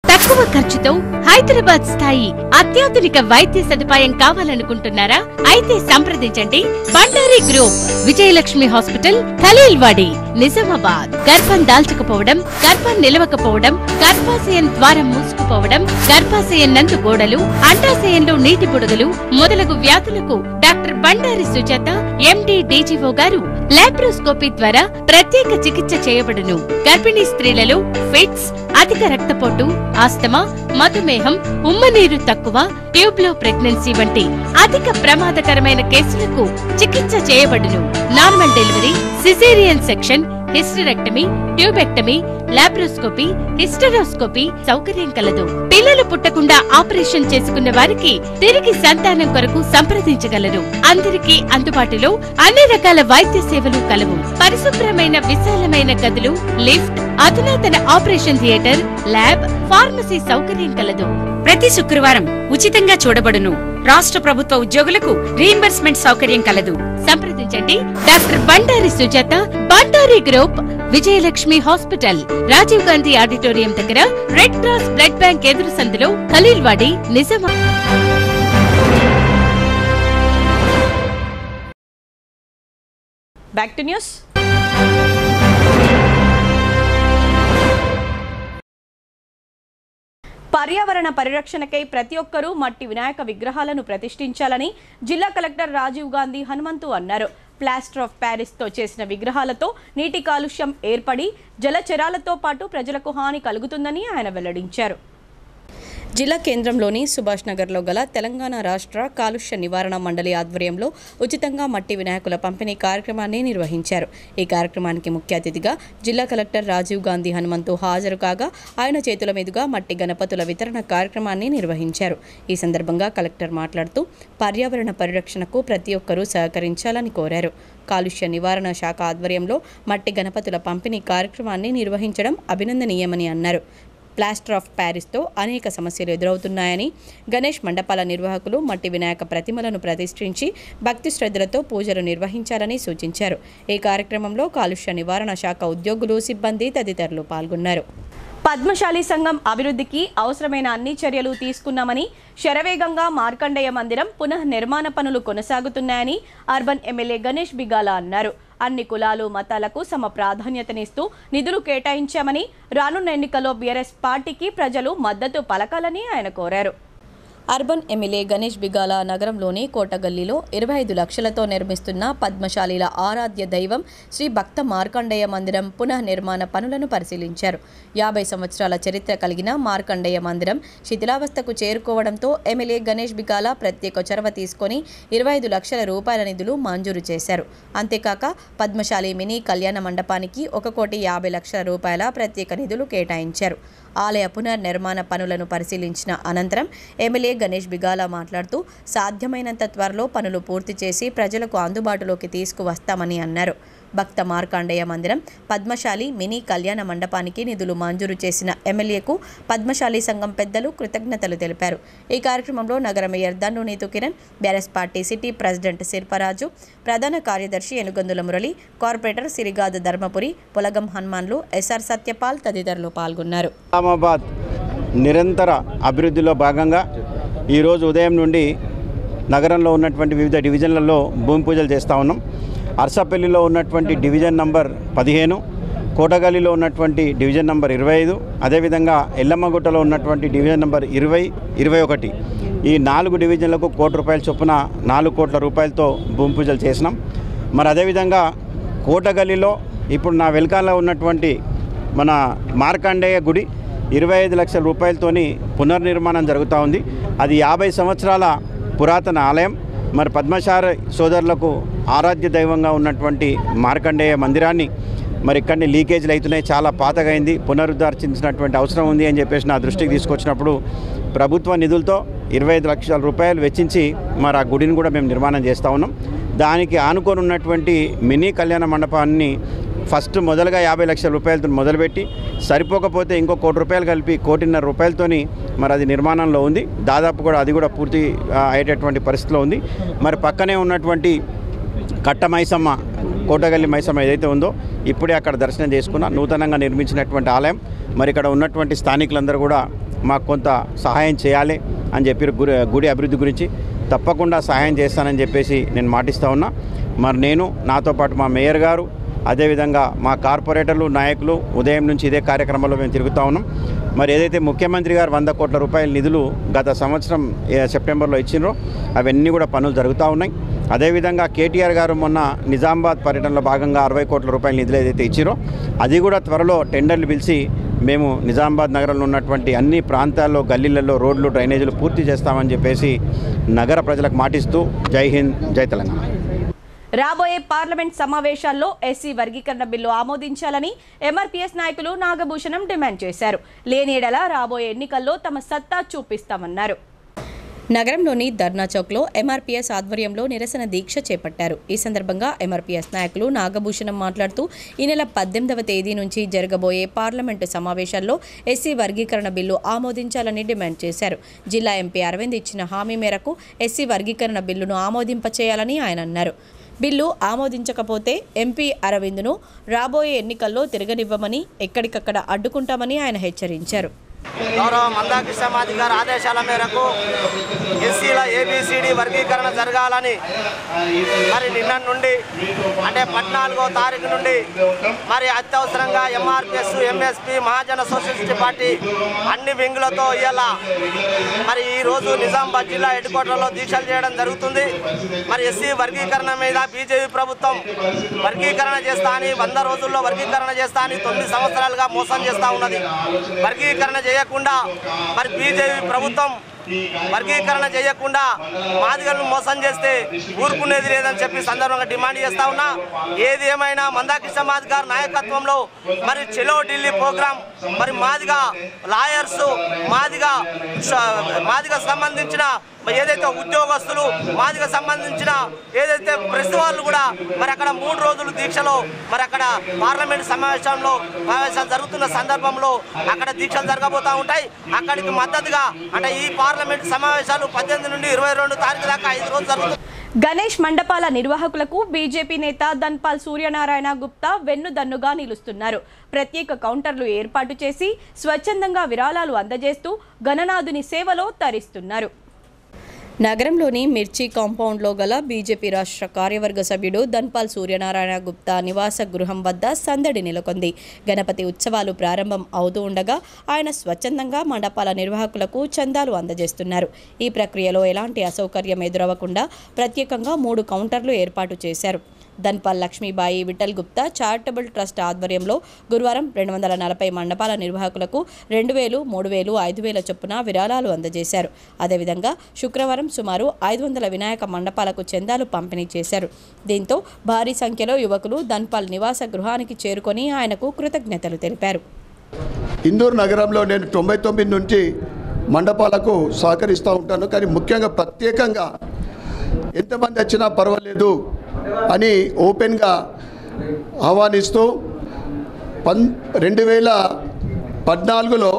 తక్కువ ఖర్చుతో హైదరాబాద్ స్థాయి అత్యాధునిక వైద్య సదుపాయం కావాలనుకుంటున్నారా? అయితే సంప్రదించండి బండారి గ్రూప్, విజయలక్ష్మి హాస్పిటల్, ఖలీల్వాడి, నిజామాబాద్. గర్భం దాల్చకపోవడం, గర్భం నిలవకపోవడం, గర్భాశయం ద్వారం మూసుకుపోవడం, గర్భాశయం నందు గోడలు, అండాశయంలో నీటి బుడగలు మొదలగు వ్యాధులకు డాక్టర్ బండారి సుజాత ఎండి డీజీఓ గారు లాప్రోస్కోపీ ద్వారా ప్రత్యేక చికిత్స చేయబడును. గర్భిణీ స్త్రీలలో ఫిట్స్, అధిక రక్తపోటు, ఆస్తమా, మధుమేహం, ఉమ్మనీరు తక్కువ, ట్యూబ్లో ప్రెగ్నెన్సీ వంటి అధిక ప్రమాదకరమైన కేసులకు చికిత్స చేయబడును. Normal delivery, caesarean section, hysterectomy, tubectomy, laparoscopy, hysteroscopy సౌకర్యం కలదు. పిల్లలు పుట్టకుండా ఆపరేషన్ చేసుకున్న వారికి తిరిగి సంతానం కొరకు సంప్రదించగలరు. అందరికీ అందుబాటులో అన్ని రకాల వైద్య సేవలు కలవు. పరిశుభ్రమైన విశాలమైన గదులు, లిఫ్ట్, అధునాతన ఆపరేషన్ థియేటర్, ల్యాబ్, ఫార్మసీ సౌకర్యం కలదు. ప్రతి శుక్రవారం ఉచితంగా చూడబడును. రాష్ట్ర ప్రభుత్వ ఉద్యోగులకు రీయింబర్స్మెంట్ సౌకర్యం కలదు. సంప్రదించండి doctor Bandari Sujatha, Bandari group, Vijayalakshmi hospital, Rajiv Gandhi auditorium దగ్గర, రెడ్ క్రాస్ బ్లడ్ బ్యాంక్ ఎదురు సందులో, Khaleelwadi, Nizamabad. Back to news. పర్యావరణ పరిరక్షణకై ప్రతి ఒక్కరూ మట్టి వినాయక విగ్రహాలను ప్రతిష్ఠించాలని జిల్లా కలెక్టర్ రాజీవ్ గాంధీ హనుమంతు అన్నారు. ప్లాస్టర్ ఆఫ్ ప్యారిస్తో చేసిన విగ్రహాలతో నీటి కాలుష్యం ఏర్పడి జలచరాలతో పాటు ప్రజలకు హాని కలుగుతుందని ఆయన వెల్లడించారు. జిల్లా కేంద్రంలోని సుభాష్ నగర్లో గల తెలంగాణ రాష్ట్ర కాలుష్య నివారణ మండలి ఆధ్వర్యంలో ఉచితంగా మట్టి వినాయకుల పంపిణీ కార్యక్రమాన్ని నిర్వహించారు. ఈ కార్యక్రమానికి ముఖ్య అతిథిగా జిల్లా కలెక్టర్ రాజీవ్ గాంధీ హనుమంతు హాజరు కాగా ఆయన చేతుల మీదుగా మట్టి గణపతుల వితరణ కార్యక్రమాన్ని నిర్వహించారు. ఈ సందర్భంగా కలెక్టర్ మాట్లాడుతూ పర్యావరణ పరిరక్షణకు ప్రతి ఒక్కరూ సహకరించాలని కోరారు. కాలుష్య నివారణ శాఖ ఆధ్వర్యంలో మట్టి గణపతుల పంపిణీ కార్యక్రమాన్ని నిర్వహించడం అభినందనీయమని అన్నారు. ప్లాస్టర్ ఆఫ్ ప్యారిస్తో అనేక సమస్యలు ఎదురవుతున్నాయని, గణేష్ మండపాల నిర్వాహకులు మట్టి వినాయక ప్రతిమలను ప్రతిష్ఠించి భక్తి శ్రద్ధలతో పూజలు నిర్వహించాలని సూచించారు. ఈ కార్యక్రమంలో కాలుష్య నివారణ శాఖ ఉద్యోగులు, సిబ్బంది తదితరులు పాల్గొన్నారు. పద్మశాలి సంఘం అభివృద్ధికి అవసరమైన అన్ని చర్యలు తీసుకున్నామని, శరవేగంగా మార్కండేయ మందిరం పునః నిర్మాణ పనులు కొనసాగుతున్నాయని అర్బన్ ఎమ్మెల్యే గణేష్ బిగాల అన్నారు. అన్ని కులాలు, మతాలకు సమ ప్రాధాన్యతనిస్తూ నిధులు కేటాయించామని, రానున్న ఎన్నికల్లో బీఆర్ఎస్ పార్టీకి ప్రజలు మద్దతు పలకాలని ఆయన కోరారు. అర్బన్ ఎమ్మెల్యే గణేష్ బిగాల నగరంలోని కోటగల్లీలో 25 లక్షలతో నిర్మిస్తున్న పద్మశాలీల ఆరాధ్య దైవం శ్రీ భక్త మార్కండేయ మందిరం పునః నిర్మాణ పనులను పరిశీలించారు. 50 సంవత్సరాల చరిత్ర కలిగిన మార్కండేయ మందిరం శిథిలావస్థకు చేరుకోవడంతో ఎమ్మెల్యే గణేష్ బిగాల ప్రత్యేక చొరవ తీసుకొని 25 లక్షల రూపాయల నిధులు మంజూరు చేశారు. అంతేకాక పద్మశాలి మినీ కళ్యాణ మండపానికి 1,50 లక్షల రూపాయల ప్రత్యేక నిధులు కేటాయించారు. ఆలయ పునర్నిర్మాణ పనులను పరిశీలించిన అనంతరం ఎమ్మెల్యే గణేష్ బిగాల మాట్లాడుతూ సాధ్యమైనంత త్వరలో పనులు పూర్తి చేసి ప్రజలకు అందుబాటులోకి తీసుకువస్తామని అన్నారు. భక్త మార్కండేయ మందిరం, పద్మశాలి మినీ కళ్యాణ మండపానికి నిధులు మంజూరు చేసిన ఎమ్మెల్యేకు పద్మశాలి సంఘం పెద్దలు కృతజ్ఞతలు తెలిపారు. ఈ కార్యక్రమంలో నగర mayor Dandu Neethu Kiran, BRS party city president Shilparaju, ప్రధాన కార్యదర్శి ఎనుగందుల మురళి, కార్పొరేటర్ సిరిగాద ధర్మపురి, పొలగం హనుమాన్లు, ఎస్ఆర్ సత్యపాల్ తదితరులు పాల్గొన్నారు. నిజామాబాద్ నిరంతర అభివృద్ధిలో భాగంగా ఈరోజు ఉదయం నుండి నగరంలో ఉన్నటువంటి వివిధ డివిజన్లలో భూమి పూజలు చేస్తూ ఉన్నాం. అర్సపల్లిలో ఉన్నటువంటి డివిజన్ నంబర్ 15, కోటగల్లిలో ఉన్నటువంటి డివిజన్ నంబర్ 25, అదేవిధంగా ఎల్లమ్మగుట్టలో ఉన్నటువంటి డివిజన్ నంబర్ 20, 21 ఈ 4 డివిజన్లకు ₹1 కోటి చొప్పున 4 కోట్ల రూపాయలతో భూమి పూజలు చేసినాం. మరి అదేవిధంగా కోటగల్లిలో ఇప్పుడు నా వెల్కాల్లో ఉన్నటువంటి మన మార్కండేయ గుడి 25 లక్షల రూపాయలతోని పునర్నిర్మాణం జరుగుతూ ఉంది. అది 50 సంవత్సరాల పురాతన ఆలయం. మరి పద్మశాలి సోదరులకు ఆరాధ్య దైవంగా ఉన్నటువంటి మార్కండేయ మందిరాన్ని మరి ఇక్కడిని లీకేజీలు అవుతున్నాయి, చాలా పాతగైంది, పునరుద్ధరించినటువంటి అవసరం ఉంది అని చెప్పేసి నా దృష్టికి తీసుకొచ్చినప్పుడు ప్రభుత్వ నిధులతో 25 లక్షల రూపాయలు వెచ్చించి మరి ఆ గుడిని కూడా మేము నిర్మాణం చేస్తూ ఉన్నాం. దానికి ఆనుకొని ఉన్నటువంటి మినీ కళ్యాణ మండపాన్ని ఫస్ట్ మొదలుగా 50 లక్షల రూపాయలతో మొదలుపెట్టి సరిపోకపోతే ఇంకో ₹1 కోటి కలిపి ₹1.5 కోటితోని మరి అది నిర్మాణంలో ఉంది. దాదాపు కూడా అది కూడా పూర్తి అయ్యేటటువంటి పరిస్థితిలో ఉంది. మరి పక్కనే ఉన్నటువంటి కట్ట మైసమ్మ, కోటగల్లి మైసమ్మ ఏదైతే ఉందో ఇప్పుడే అక్కడ దర్శనం చేసుకున్న నూతనంగా నిర్మించినటువంటి ఆలయం. మరి ఇక్కడ ఉన్నటువంటి స్థానికులందరూ కూడా మాకు కొంత సహాయం చేయాలి అని చెప్పి గుడి అభివృద్ధి గురించి తప్పకుండా సహాయం చేస్తానని చెప్పేసి నేను మాటిస్తూ ఉన్నా. మరి నేను, నాతో పాటు మా మేయర్ గారు, అదేవిధంగా మా కార్పొరేటర్లు, నాయకులు ఉదయం నుంచి ఇదే కార్యక్రమంలో మేము తిరుగుతూ ఉన్నాం. మరి ఏదైతే ముఖ్యమంత్రి గారు 100 కోట్ల రూపాయల నిధులు గత సంవత్సరం సెప్టెంబర్లో ఇచ్చినరో అవన్నీ కూడా పనులు జరుగుతూ ఉన్నాయి. అదేవిధంగా కేటీఆర్ గారు మొన్న నిజామాబాద్ పర్యటనలో భాగంగా 60 కోట్ల రూపాయల నిధులు ఏదైతే ఇచ్చిరో అది కూడా త్వరలో టెండర్లు పిలిచి మేము నిజామాబాద్ నగరంలో ఉన్నటువంటి అన్ని ప్రాంతాల్లో గల్లీలలో రోడ్లు, డ్రైనేజీలు పూర్తి చేస్తామని చెప్పేసి నగర ప్రజలకు మాటిస్తూ జై హింద్, జై తెలంగాణ. రాబోయే పార్లమెంట్ సమావేశాల్లో ఎస్సీ వర్గీకరణ బిల్లు ఆమోదించాలని ఎంఆర్పీఎస్ నాయకులు నాగభూషణం డిమాండ్ చేశారు. లేని ఎడల రాబోయే ఎన్నికల్లో తమ సత్తా చూపిస్తామన్నారు. నగరంలోని ధర్నా చౌక్లో ఎంఆర్పీఎస్ ఆధ్వర్యంలో నిరసన దీక్ష చేపట్టారు. ఈ సందర్భంగా ఎంఆర్పీఎస్ నాయకులు నాగభూషణం మాట్లాడుతూ ఈ నెల 18వ తేదీ నుంచి జరగబోయే పార్లమెంటు సమావేశాల్లో ఎస్సీ వర్గీకరణ బిల్లు ఆమోదించాలని డిమాండ్ చేశారు. జిల్లా ఎంపీ అరవింద్ ఇచ్చిన హామీ మేరకు ఎస్సీ వర్గీకరణ బిల్లును ఆమోదింపచేయాలని ఆయన అన్నారు. బిల్లు ఆమోదించకపోతే ఎంపీ అరవింద్ను రాబోయే ఎన్నికల్లో తిరగనివ్వమని, ఎక్కడికక్కడ అడ్డుకుంటామని ఆయన హెచ్చరించారు. గౌరవ మందాకృష్ణ మాది గారి ఆదేశాల మేరకు ఎస్సీల ఏబిసిడి వర్గీకరణ జరగాలని మరి నిన్న నుండి అంటే 14వ తారీఖు నుండి మరి అత్యవసరంగా ఎంఆర్పిఎస్, ఎంఎస్పి, మహాజన సోషలిస్ట్ పార్టీ అన్ని వింగులతో ఇవాళ మరి ఈరోజు నిజామాబాద్ జిల్లా హెడ్ క్వార్టర్లో దీక్షలు చేయడం జరుగుతుంది. మరి ఎస్సీ వర్గీకరణ మీద బీజేపీ ప్రభుత్వం వర్గీకరణ చేస్తా అని 100 రోజుల్లో వర్గీకరణ చేస్తా అని 9 సంవత్సరాలుగా మోసం చేస్తూ ఉన్నది. వర్గీకరణ చేయకుండా మరి బీజేపీ ప్రభుత్వం వర్గీకరణ చేయకుండా మాదిగలను మోసం చేస్తే ఊరుకునేది లేదని చెప్పి సందర్భంగా డిమాండ్ చేస్తా ఉన్నా. ఏది ఏమైనా మందాకృష్ణ మాది గారి నాయకత్వంలో మరి చెలో ఢిల్లీ ప్రోగ్రాం మరి మాదిగా లాయర్స్, మాదిగా సంబంధించిన ఏదైతే ఉద్యోగస్తులు, మాదిగా సంబంధించిన ఏదైతే ప్రెస్ వాళ్ళు కూడా మరి అక్కడ 3 రోజులు దీక్షలో మరి అక్కడ పార్లమెంట్ సమావేశాలు జరుగుతున్న సందర్భంలో అక్కడ దీక్షలు జరగబోతూ ఉంటాయి. అక్కడికి మద్దతుగా అంటే ఈ పార్లమెంట్ సమావేశాలు 18 నుండి 22 తారీఖు దాకా 5 రోజులు జరుగుతుంది. గణేష్ మండపాల నిర్వాహకులకు బీజేపీ నేత ధన్పాల్ సూర్యనారాయణ గుప్తా వెన్నుదన్నుగా నిలుస్తున్నారు. ప్రత్యేక కౌంటర్లు ఏర్పాటు చేసి స్వచ్ఛందంగా విరాళాలు అందజేస్తూ గణనాథుని సేవలో తరిస్తున్నారు. నగరంలోని మిర్చి కాంపౌండ్లో గల బీజేపీ రాష్ట్ర కార్యవర్గ సభ్యుడు ధన్పాల్ సూర్యనారాయణ గుప్తా నివాస గృహం వద్ద సందడి నెలకొంది. గణపతి ఉత్సవాలు ప్రారంభం అవుతూ ఉండగా ఆయన స్వచ్ఛందంగా మండపాల నిర్వాహకులకు చందాలు అందజేస్తున్నారు. ఈ ప్రక్రియలో ఎలాంటి అసౌకర్యం ఎదురవ్వకుండా ప్రత్యేకంగా 3 కౌంటర్లు ఏర్పాటు చేశారు. ధన్పాల్ లక్ష్మీబాయి విఠల్ గుప్తా చారిటబుల్ ట్రస్ట్ ఆధ్వర్యంలో గురువారం 240 మండపాల నిర్వాహకులకు 2000, 3000, 5000 చొప్పున విరాళాలు అందజేశారు. అదేవిధంగా శుక్రవారం సుమారు 500 వినాయక మండపాలకు చందాలు పంపిణీ చేశారు. దీంతో భారీ సంఖ్యలో యువకులు ధన్పాల్ నివాస గృహానికి చేరుకొని ఆయనకు కృతజ్ఞతలు తెలిపారు. ఇందూరు నగరంలో నేను 99 నుంచి మండపాలకు సహకరిస్తూ ఉంటాను. కానీ ముఖ్యంగా ప్రత్యేకంగా ఎంతమంది వచ్చినా పర్వాలేదు అని ఓపెన్గా ఆహ్వానిస్తూ 2014లో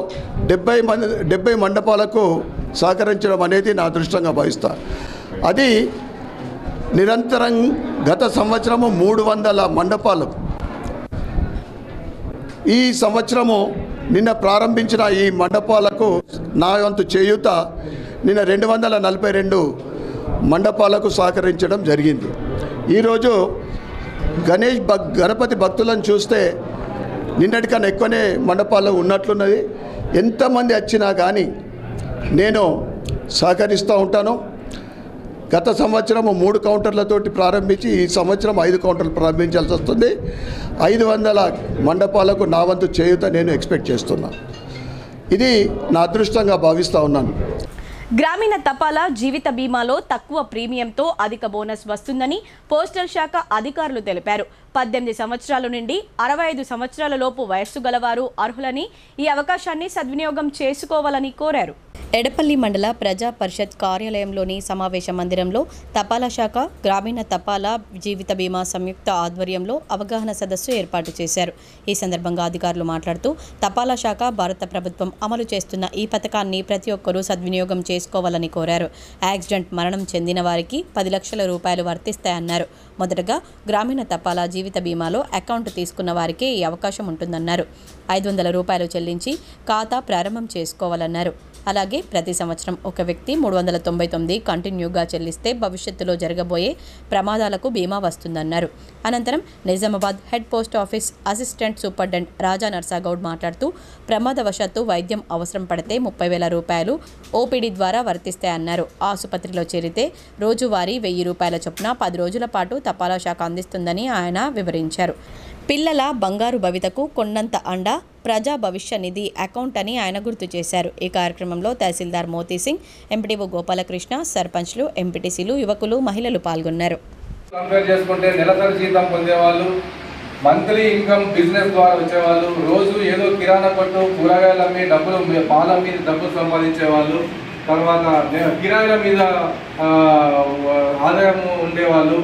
70 మండపాలకు సహకరించడం అనేది నా అదృష్టంగా భావిస్తాను. అది నిరంతరం గత సంవత్సరము 300 మండపాలు, ఈ సంవత్సరము నిన్న ప్రారంభించిన ఈ మండపాలకు నా వంతు చేయూత నిన్న 242 మండపాలకు సహకరించడం జరిగింది. ఈరోజు గణపతి భక్తులను చూస్తే నిన్నటికన్నా ఎక్కువనే మండపాలు ఉన్నట్లున్నది. ఎంతమంది వచ్చినా కానీ నేను సహకరిస్తూ ఉంటాను. గత సంవత్సరం 3 కౌంటర్లతోటి ప్రారంభించి ఈ సంవత్సరం 5 కౌంటర్లు ప్రారంభించాల్సి వస్తుంది. 500 మండపాలకు నా వంతు చేయూత నేను ఎక్స్పెక్ట్ చేస్తున్నాను. ఇది నా అదృష్టంగా భావిస్తూ ఉన్నాను. గ్రామీణ తపాలా జీవిత బీమాలో తక్కువ ప్రీమియంతో అధిక బోనస్ వస్తుందని పోస్టల్ శాఖ అధికారులు తెలిపారు. 18 సంవత్సరాల నుండి 65 సంవత్సరాల లోపు వయస్సు గలవారు అర్హులని ఈ అవకాశాన్ని సద్వినియోగం చేసుకోవాలని కోరారు. ఎడపల్లి మండల ప్రజా పరిషత్ కార్యాలయంలోని సమావేశ మందిరంలో తపాలా శాఖ, గ్రామీణ తపాలా జీవిత బీమా సంయుక్త ఆధ్వర్యంలో అవగాహన సదస్సు ఏర్పాటు చేశారు. ఈ సందర్భంగా అధికారులు మాట్లాడుతూ తపాలా శాఖ భారత ప్రభుత్వం అమలు చేస్తున్న ఈ పథకాన్ని ప్రతి ఒక్కరూ సద్వినియోగం చేసుకోవాలని కోరారు. యాక్సిడెంట్ మరణం చెందిన వారికి 10 లక్షల రూపాయలు వర్తిస్తాయన్నారు. మొదటగా గ్రామీణ తపాలా జీవిత బీమాలో అకౌంట్ తీసుకున్న వారికే ఈ అవకాశం ఉంటుందన్నారు. 500 రూపాయలు చెల్లించి ఖాతా ప్రారంభం చేసుకోవాలన్నారు. అలాగే ప్రతి సంవత్సరం ఒక వ్యక్తి 399 కంటిన్యూగా చెల్లిస్తే భవిష్యత్తులో జరగబోయే ప్రమాదాలకు బీమా వస్తుందన్నారు. అనంతరం Nizamabad head post office assistant superintendent Raja Narsagoud మాట్లాడుతూ ప్రమాదవశాత్తు వైద్యం అవసరం పడితే 30,000 రూపాయలు ఓపీడీ ద్వారా వర్తిస్తాయన్నారు. ఆసుపత్రిలో చేరితే రోజువారీ 1,000 రూపాయల చొప్పున 10 రోజుల పాటు తపాలా శాఖ అందిస్తుందని ఆయన వివరించారు. పిల్లల బంగారు భవితకు కొండంత అండ ప్రజా భవిష్య నిధి అకౌంట్ అని ఆయన గుర్తు చేశారు. ఈ కార్యక్రమంలో తహసీల్దార్ మోతీ సింగ్, ఎంపీడీఓ గోపాలకృష్ణ, సర్పంచ్లు, ఎంపీటీసీలు, యువకులు, మహిళలు పాల్గొన్నారు. కంపేర్ చేసుకుంటే నెలసరి జీతం పొందేవాళ్ళు, మంత్లీ ఇన్కమ్ బిజినెస్ ద్వారా వచ్చేవాళ్ళు, రోజు ఏదో కిరాణా కొట్టు కూరగాయలు అమ్మి డబ్బులు పాల మీద డబ్బులు సంపాదించేవాళ్ళు, తర్వాత కిరాయిల మీద ఆదాయం ఉండేవాళ్ళు,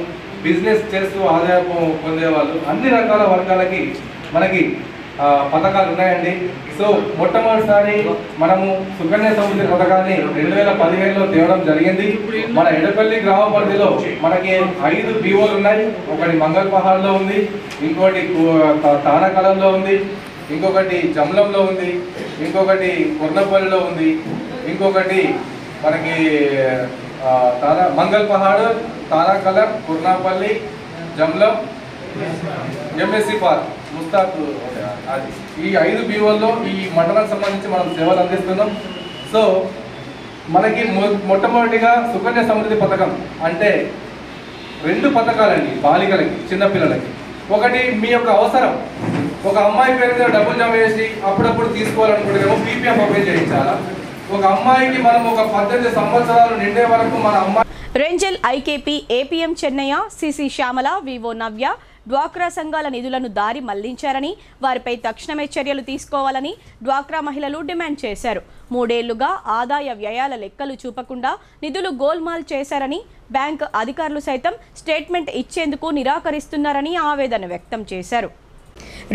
బిజినెస్ చేస్తూ ఆదాయం పొందేవాళ్ళు, అన్ని రకాల వర్గాలకి మనకి పథకాలు ఉన్నాయండి. సో మొట్టమొదటిసారి మనము సుకన్య సమృద్ధి పథకాన్ని 2015లో తేవడం జరిగింది. మన ఎడపల్లి గ్రామ పరిధిలో మనకి 5 BOలు ఉన్నాయి. ఒకటి మంగళపహాడ్లో ఉంది, ఇంకోటి తానకలంలో ఉంది, ఇంకొకటి జమ్లంలో ఉంది, ఇంకొకటి కొర్నపల్లిలో ఉంది, ఇంకొకటి మనకి మంగళపహాడ్, తానకలం, కుర్నాపల్లి, జమ్లం, MSC పార్క్, ముస్తాక్. ఈ 5 BOల్లో ఈ మండలానికి సంబంధించి మనం సేవలు అందిస్తున్నాం. సో మనకి మొట్టమొదటిగా సుకన్య సమృద్ధి పథకం అంటే 2 పథకాలండి బాలికలకి, చిన్నపిల్లలకి. ఒకటి మీ యొక్క అవసరం, ఒక అమ్మాయి పేరు మీద డబ్బులు జమ చేసి అప్పుడప్పుడు తీసుకోవాలనుకుంటేమో PPF ఓపెన్ చేయించాలా. ఒక అమ్మాయికి మనం ఒక 18 సంవత్సరాలు నిండే వరకు మన అమ్మాయి Renjal IKP, APM Chennaiah, CC Shyamala, VO నవ్య డ్వాక్రా సంఘాల నిధులను దారి మళ్లించారని, వారిపై తక్షణమే చర్యలు తీసుకోవాలని డ్వాక్రా మహిళలు డిమాండ్ చేశారు. 3 ఏళ్లుగా ఆదాయ వ్యయాల లెక్కలు చూపకుండా నిధులు గోల్మాల్ చేశారని, బ్యాంక్ అధికారులు సైతం స్టేట్మెంట్ ఇచ్చేందుకు నిరాకరిస్తున్నారని ఆవేదన వ్యక్తం చేశారు.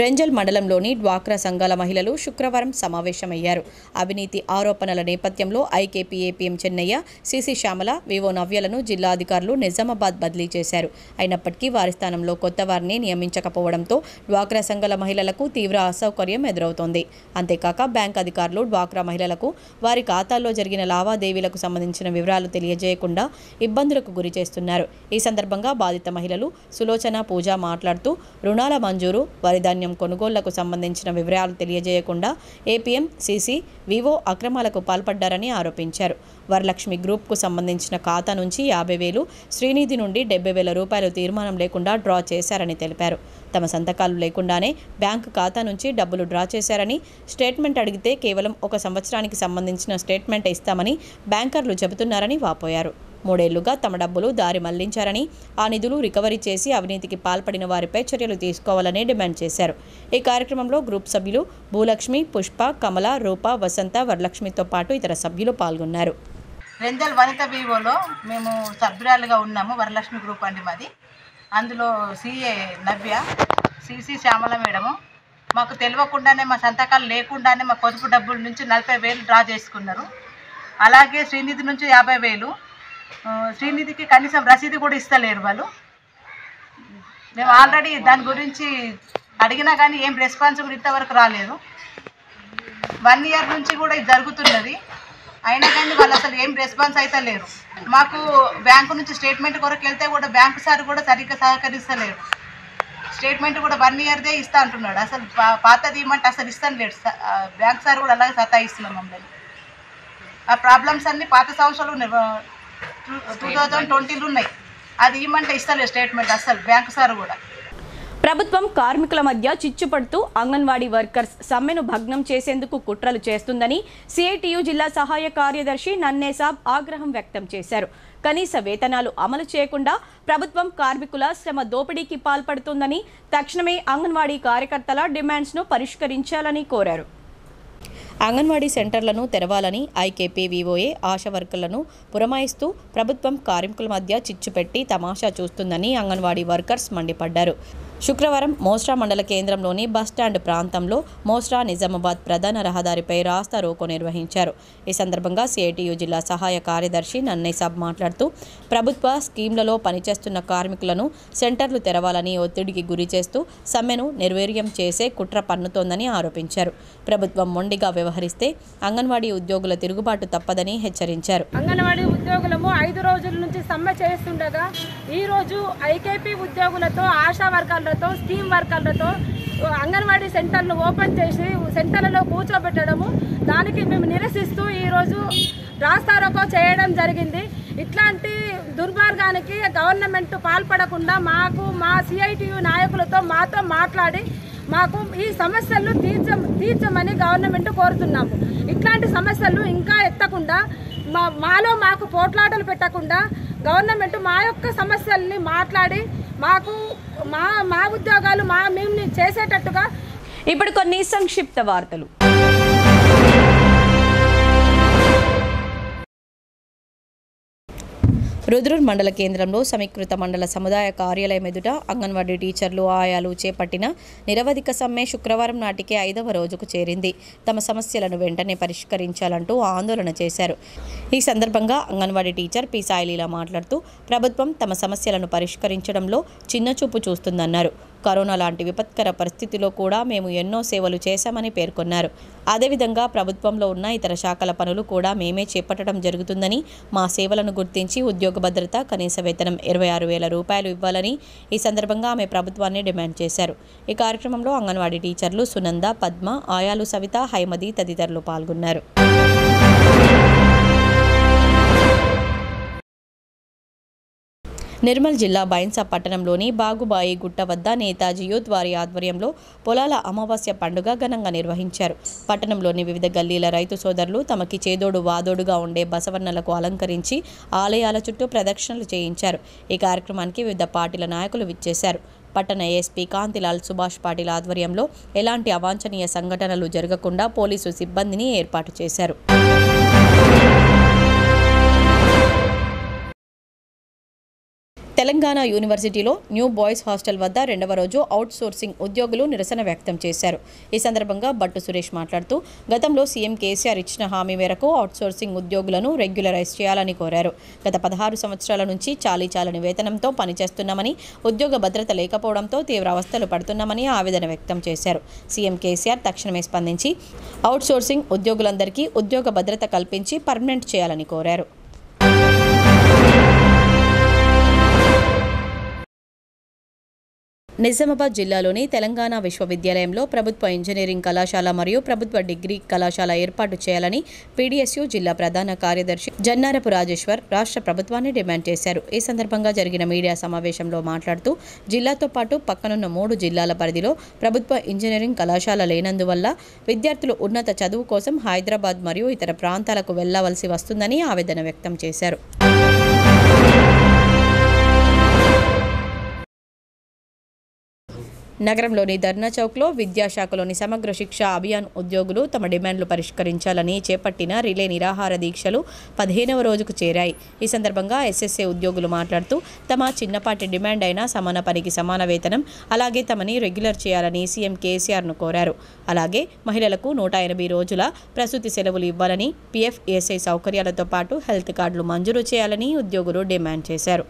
రెంజల్ మండలంలోని డ్వాక్రా సంఘాల మహిళలు శుక్రవారం సమావేశమయ్యారు. అవినీతి ఆరోపణల నేపథ్యంలో IKP, APM Chennaiah, CC Shyamala, VO నవ్యలను జిల్లా అధికారులు నిజామాబాద్ బదిలీ చేశారు. అయినప్పటికీ వారి స్థానంలో కొత్త వారిని నియమించకపోవడంతో డ్వాక్రా సంఘాల మహిళలకు తీవ్ర అసౌకర్యం ఎదురవుతోంది. అంతేకాక బ్యాంక్ అధికారులు డ్వాక్రా మహిళలకు వారి ఖాతాల్లో జరిగిన లావాదేవీలకు సంబంధించిన వివరాలు తెలియజేయకుండా ఇబ్బందులకు గురి చేస్తున్నారు. ఈ సందర్భంగా బాధిత మహిళలు సులోచన పూజ మాట్లాడుతూ రుణాల మంజూరు, వరి ధాన్యం కొనుగోళ్లకు సంబంధించిన వివరాలు తెలియజేయకుండా APM, CC, VO అక్రమాలకు పాల్పడ్డారని ఆరోపించారు. వరలక్ష్మి గ్రూప్కు సంబంధించిన ఖాతా నుంచి 50,000, శ్రీనిధి నుండి 70,000 రూపాయలు తీర్మానం లేకుండా డ్రా చేశారని తెలిపారు. తమ సంతకాలు లేకుండానే బ్యాంకు ఖాతా నుంచి డబ్బులు డ్రా చేశారని, స్టేట్మెంట్ అడిగితే కేవలం 1 సంవత్సరానికి సంబంధించిన స్టేట్మెంట్ ఇస్తామని బ్యాంకర్లు చెబుతున్నారని వాపోయారు. 3 ఏళ్లుగా తమ డబ్బులు దారి మళ్లించారని, ఆ నిధులు రికవరీ చేసి అవినీతికి పాల్పడిన వారిపై చర్యలు తీసుకోవాలని డిమాండ్ చేశారు. ఈ కార్యక్రమంలో గ్రూప్ సభ్యులు భూలక్ష్మి, పుష్ప, కమల, రూప, వసంత, వరలక్ష్మితో పాటు ఇతర సభ్యులు పాల్గొన్నారు. రెంజల్ వనిత BOలో మేము సభ్యురాలుగా ఉన్నాము. వరలక్ష్మి గ్రూప్ అండి మాది. అందులో CA నవ్య, CC శ్యామల మేడము మాకు తెలియకుండానే, మా సంతకాలు లేకుండానే మా పొదుపు డబ్బుల నుంచి 40,000 డ్రా చేసుకున్నారు. అలాగే శ్రీనిధి నుంచి 50,000, శ్రీనిధికి కనీసం రసీదు కూడా ఇస్తలేరు వాళ్ళు. మేము ఆల్రెడీ దాని గురించి అడిగినా కానీ ఏం రెస్పాన్స్ కూడా ఇంతవరకు రాలేదు. 1 ఇయర్ నుంచి కూడా ఇది జరుగుతున్నది. అయినా కానీ వాళ్ళు అసలు ఏం రెస్పాన్స్ అయితే లేరు. మాకు బ్యాంకు నుంచి స్టేట్మెంట్ కొరకు వెళ్తే కూడా బ్యాంకు సార్ కూడా సరిగ్గా సహకరిస్తలేరు. స్టేట్మెంట్ కూడా 1 ఇయర్దే ఇస్తా అంటున్నాడు. అసలు పాతది ఇవ్వమంటే అసలు ఇస్తాను లేడు. బ్యాంక్ సార్ కూడా అలాగే సతాయిస్తున్నాం మమ్మల్ని. ఆ ప్రాబ్లమ్స్ అన్నీ పాత సంవత్సరాలు 2020లో ఉన్నాయి. అది ఇవ్వమంటే ఇస్తలేదు స్టేట్మెంట్ అసలు బ్యాంకు సార్ కూడా. ప్రభుత్వం కార్మికుల మధ్య చిచ్చుపడుతూ అంగన్వాడీ వర్కర్స్ సమ్మెను భగ్నం చేసేందుకు కుట్రలు చేస్తుందని CITU జిల్లా సహాయ కార్యదర్శి నన్నేసాబ్ ఆగ్రహం వ్యక్తం చేశారు. కనీస వేతనాలు అమలు చేయకుండా ప్రభుత్వం కార్మికుల శ్రమ దోపిడీకి పాల్పడుతుందని, తక్షణమే అంగన్వాడీ కార్యకర్తల డిమాండ్స్ను పరిష్కరించాలని కోరారు. అంగన్వాడీ సెంటర్లను తెరవాలని ఐకేపీ, VOA ఆశా వర్కర్లను పురమాయిస్తూ ప్రభుత్వం కార్మికుల మధ్య చిచ్చుపెట్టి తమాషా చూస్తుందని అంగన్వాడీ వర్కర్స్ మండిపడ్డారు. శుక్రవారం మోస్రా మండల కేంద్రంలోని బస్టాండ్ ప్రాంతంలో మోస్రా నిజామాబాద్ ప్రధాన రహదారిపై రాస్తా రోకో నిర్వహించారు. ఈ సందర్భంగా CITU జిల్లా సహాయ కార్యదర్శి నన్నేసాబ్ మాట్లాడుతూ ప్రభుత్వ స్కీమ్లలో పనిచేస్తున్న కార్మికులను సెంటర్లు తెరవాలని ఒత్తిడికి గురి చేస్తూ సమ్మెను నిర్వీర్యం చేసే కుట్ర పన్నుతోందని ఆరోపించారు. ప్రభుత్వం మొండిగా వ్యవహరిస్తే అంగన్వాడీ ఉద్యోగుల తిరుగుబాటు తప్పదని హెచ్చరించారు. అంగన్వాడీ ఉద్యోగులము 5 రోజుల నుంచి సమ్మె చేస్తుండగా ఈరోజు ఐకేపీ ఉద్యోగులతో, ఆశా వర్కర్లతో, స్కీమ్ వర్కర్లతో అంగన్వాడీ సెంటర్లు ఓపెన్ చేసి సెంటర్లలో కూర్చోబెట్టడము, దానికి మేము నిరసిస్తూ ఈరోజు రాస్తారోకో చేయడం జరిగింది. ఇట్లాంటి దుర్మార్గానికి గవర్నమెంట్ పాల్పడకుండా మాకు మా CITU నాయకులతో మాతో మాట్లాడి మాకు ఈ సమస్యలను తీర్చమని గవర్నమెంట్ కోరుతున్నాము. ఇట్లాంటి సమస్యలు ఇంకా ఎత్తకుండా మాలో మాకు పోట్లాటలు పెట్టకుండా గవర్నమెంట్ మా యొక్క సమస్యల్ని మాట్లాడి మాకు మా ఉద్యోగాలు మేము చేసేటట్టుగా. ఇప్పుడు కొన్ని సంక్షిప్త వార్తలు. రుద్రూర్ మండల కేంద్రంలో సమీకృత మండల సముదాయ కార్యాలయం ఎదుట అంగన్వాడీ టీచర్లు ఆయాలు చేపట్టిన నిరవధిక సమ్మె శుక్రవారం నాటికే 5వ రోజుకు చేరింది. తమ సమస్యలను వెంటనే పరిష్కరించాలంటూ ఆందోళన చేశారు. ఈ సందర్భంగా అంగన్వాడీ టీచర్ పి సాయిలీలా మాట్లాడుతూ ప్రభుత్వం తమ సమస్యలను పరిష్కరించడంలో చిన్నచూపు చూస్తుందన్నారు. కరోనా లాంటి విపత్కర పరిస్థితిలో కూడా మేము ఎన్నో సేవలు చేశామని పేర్కొన్నారు. అదేవిధంగా ప్రభుత్వంలో ఉన్న ఇతర శాఖల పనులు కూడా మేమే చేపట్టడం జరుగుతుందని, మా సేవలను గుర్తించి ఉద్యోగ భద్రత, కనీస వేతనం 26,000 రూపాయలు ఇవ్వాలని ఈ సందర్భంగా ఆమె ప్రభుత్వాన్ని డిమాండ్ చేశారు. ఈ కార్యక్రమంలో అంగన్వాడీ టీచర్లు సునంద, పద్మ, ఆయాలు సవిత, హైమది తదితరులు పాల్గొన్నారు. నిర్మల్ జిల్లా బైన్సా పట్టణంలోని బాగుబాయి గుట్ట వద్ద నేతాజీ యూత్ వారి ఆధ్వర్యంలో పొలాల అమావాస్య పండుగ ఘనంగా నిర్వహించారు. పట్టణంలోని వివిధ గల్లీల రైతు సోదరులు తమకి చేదోడు వాదోడుగా ఉండే బసవన్నలకు అలంకరించి ఆలయాల చుట్టూ ప్రదక్షిణలు చేయించారు. ఈ కార్యక్రమానికి వివిధ పార్టీల నాయకులు విచ్చేశారు. పట్టణ ఏఎస్పీ కాంతిలాల్ సుభాష్ పాటిల్ ఆధ్వర్యంలో ఎలాంటి అవాంఛనీయ సంఘటనలు జరగకుండా పోలీసు సిబ్బందిని ఏర్పాటు చేశారు. తెలంగాణ యూనివర్సిటీలో న్యూ బాయ్స్ హాస్టల్ వద్ద 2వ రోజు అవుట్ సోర్సింగ్ ఉద్యోగులు నిరసన వ్యక్తం చేశారు. ఈ సందర్భంగా బట్టు సురేష్ మాట్లాడుతూ గతంలో సీఎం కేసీఆర్ ఇచ్చిన హామీ మేరకు అవుట్ సోర్సింగ్ ఉద్యోగులను రెగ్యులరైజ్ చేయాలని కోరారు. గత 16 సంవత్సరాల నుంచి చాలీచాలని వేతనంతో పనిచేస్తున్నామని, ఉద్యోగ భద్రత లేకపోవడంతో తీవ్ర అవస్థలు పడుతున్నామని ఆవేదన వ్యక్తం చేశారు. సీఎం కేసీఆర్ తక్షణమే స్పందించి అవుట్ సోర్సింగ్ ఉద్యోగులందరికీ ఉద్యోగ భద్రత కల్పించి పర్మనెంట్ చేయాలని కోరారు. నిజామాబాద్ జిల్లాలోని తెలంగాణ విశ్వవిద్యాలయంలో ప్రభుత్వ ఇంజనీరింగ్ కళాశాల మరియు ప్రభుత్వ డిగ్రీ కళాశాల ఏర్పాటు చేయాలని పీడీఎస్యూ జిల్లా ప్రధాన కార్యదర్శి జన్నారపు రాజేశ్వర్ రాష్ట్ర ప్రభుత్వాన్ని డిమాండ్ చేశారు. ఈ సందర్భంగా జరిగిన మీడియా సమావేశంలో మాట్లాడుతూ జిల్లాతో పాటు పక్కనున్న 3 జిల్లాల పరిధిలో ప్రభుత్వ ఇంజనీరింగ్ కళాశాల లేనందువల్ల విద్యార్థులు ఉన్నత చదువు కోసం హైదరాబాద్ మరియు ఇతర ప్రాంతాలకు వెళ్లవలసి వస్తుందని ఆవేదన వ్యక్తం చేశారు. నగరంలోని ధర్నా చౌక్లో విద్యాశాఖలోని సమగ్ర శిక్ష అభియాన్ ఉద్యోగులు తమ డిమాండ్లు పరిష్కరించాలని చేపట్టిన రిలే నిరాహార దీక్షలు 15వ రోజుకు చేరాయి. ఈ సందర్భంగా ఎస్ఎస్ఏ ఉద్యోగులు మాట్లాడుతూ తమ చిన్నపాటి డిమాండ్ అయిన సమాన పనికి సమాన వేతనం, అలాగే తమని రెగ్యులర్ చేయాలని సీఎం కేసీఆర్ను కోరారు. అలాగే మహిళలకు 180 రోజుల ప్రసూతి సెలవులు ఇవ్వాలని, పీఎఫ్, ఈఎస్ఐ సౌకర్యాలతో పాటు హెల్త్ కార్డులు మంజూరు చేయాలని ఉద్యోగులు డిమాండ్ చేశారు.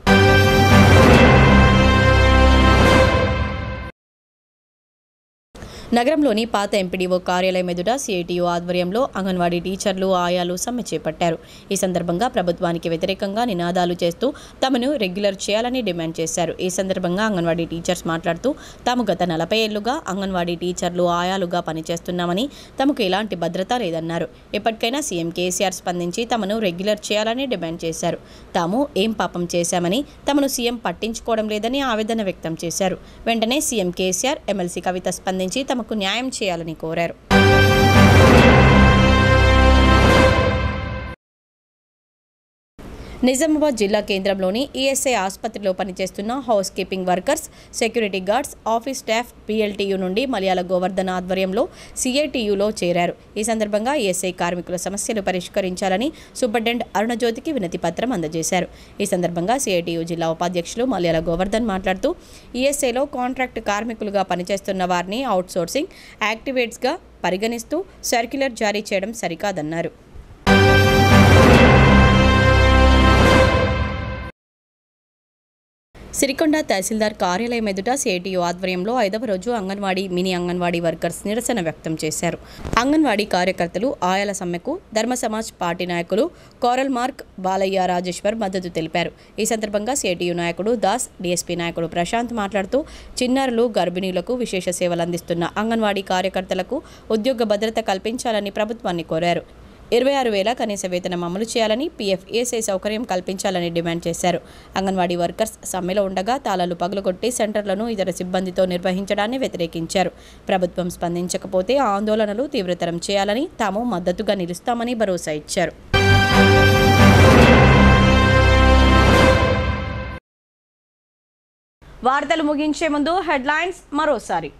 నగరంలోని పాత ఎంపీడీఓ కార్యాలయం ఎదుట సిఐటియు ఆధ్వర్యంలో అంగన్వాడీ టీచర్లు ఆయాలు సమ్మె చేపట్టారు. ఈ సందర్భంగా ప్రభుత్వానికి వ్యతిరేకంగా నినాదాలు చేస్తూ తమను రెగ్యులర్ చేయాలని డిమాండ్ చేశారు. ఈ సందర్భంగా అంగన్వాడీ టీచర్స్ మాట్లాడుతూ తాము గత 40 ఏళ్లుగా అంగన్వాడీ టీచర్లు ఆయాలుగా పనిచేస్తున్నామని, తమకు ఎలాంటి భద్రత లేదన్నారు. ఇప్పటికైనా సీఎం కేసీఆర్ స్పందించి తమను రెగ్యులర్ చేయాలని డిమాండ్ చేశారు. తాము ఏం పాపం చేశామని తమను సీఎం పట్టించుకోవడం లేదని ఆవేదన వ్యక్తం చేశారు. వెంటనే సీఎం కేసీఆర్, ఎమ్మెల్సీ కవిత స్పందించి తమకు న్యాయం చేయాలని కోరారు. నిజామాబాద్ జిల్లా కేంద్రంలోని ఈఎస్ఐ ఆసుపత్రిలో పనిచేస్తున్న house keeping workers, security guards, office staff PLTU నుండి మలయాళ గోవర్ధన్ ఆధ్వర్యంలో సిఐటియులో చేరారు. ఈ సందర్భంగా ఈఎస్ఐ కార్మికుల సమస్యలు పరిష్కరించాలని సూపరింటెండెంట్ అరుణజ్యోతికి వినతి పత్రం అందజేశారు. ఈ సందర్భంగా సిఐటియు జిల్లా ఉపాధ్యక్షులు మలయాళ గోవర్ధన్ మాట్లాడుతూ ఈఎస్ఐలో కాంట్రాక్ట్ కార్మికులుగా పనిచేస్తున్న వారిని అవుట్సోర్సింగ్ యాక్టివేట్స్గా పరిగణిస్తూ సర్క్యులర్ జారీ చేయడం సరికాదన్నారు. సిరికొండ తహసీల్దార్ కార్యాలయం ఎదుట సిఐటియు ఆధ్వర్యంలో 5వ రోజు అంగన్వాడీ, మినీ అంగన్వాడీ వర్కర్స్ నిరసన వ్యక్తం చేశారు. అంగన్వాడీ కార్యకర్తలు ఆయాల సమ్మెకు ధర్మ సమాజ్ పార్టీ నాయకులు కోరల్ మార్క్, బాలయ్య, రాజేశ్వర్ మద్దతు తెలిపారు. ఈ సందర్భంగా సిఐటియు నాయకుడు దాస్, డీఎస్పీ నాయకుడు ప్రశాంత్ మాట్లాడుతూ చిన్నారులు, గర్భిణీలకు విశేష సేవలు అందిస్తున్న అంగన్వాడీ కార్యకర్తలకు ఉద్యోగ భద్రత కల్పించాలని ప్రభుత్వాన్ని కోరారు. 26,000 కనీస వేతనం అమలు చేయాలని, పీఎఫ్, ఈఎస్ఐ సౌకర్యం కల్పించాలని డిమాండ్ చేశారు. అంగన్వాడీ వర్కర్స్ సమ్మెలో ఉండగా తాళాలు పగులగొట్టి సెంటర్లను ఇతర సిబ్బందితో నిర్వహించడాన్ని వ్యతిరేకించారు. ప్రభుత్వం స్పందించకపోతే ఆందోళనలు తీవ్రతరం చేయాలని, తాము మద్దతుగా నిలుస్తామని భరోసా ఇచ్చారు. వార్తలు ముగించే ముందు హెడ్లైన్స్ మరోసారి.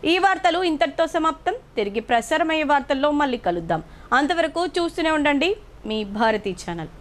ఈ వార్తలు ఇంతటితో సమాప్తం. తిరిగి ప్రసారమయ్యే వార్తల్లో మళ్ళీ కలుద్దాం. అంతవరకు చూస్తూనే ఉండండి మీ భారతి ఛానల్.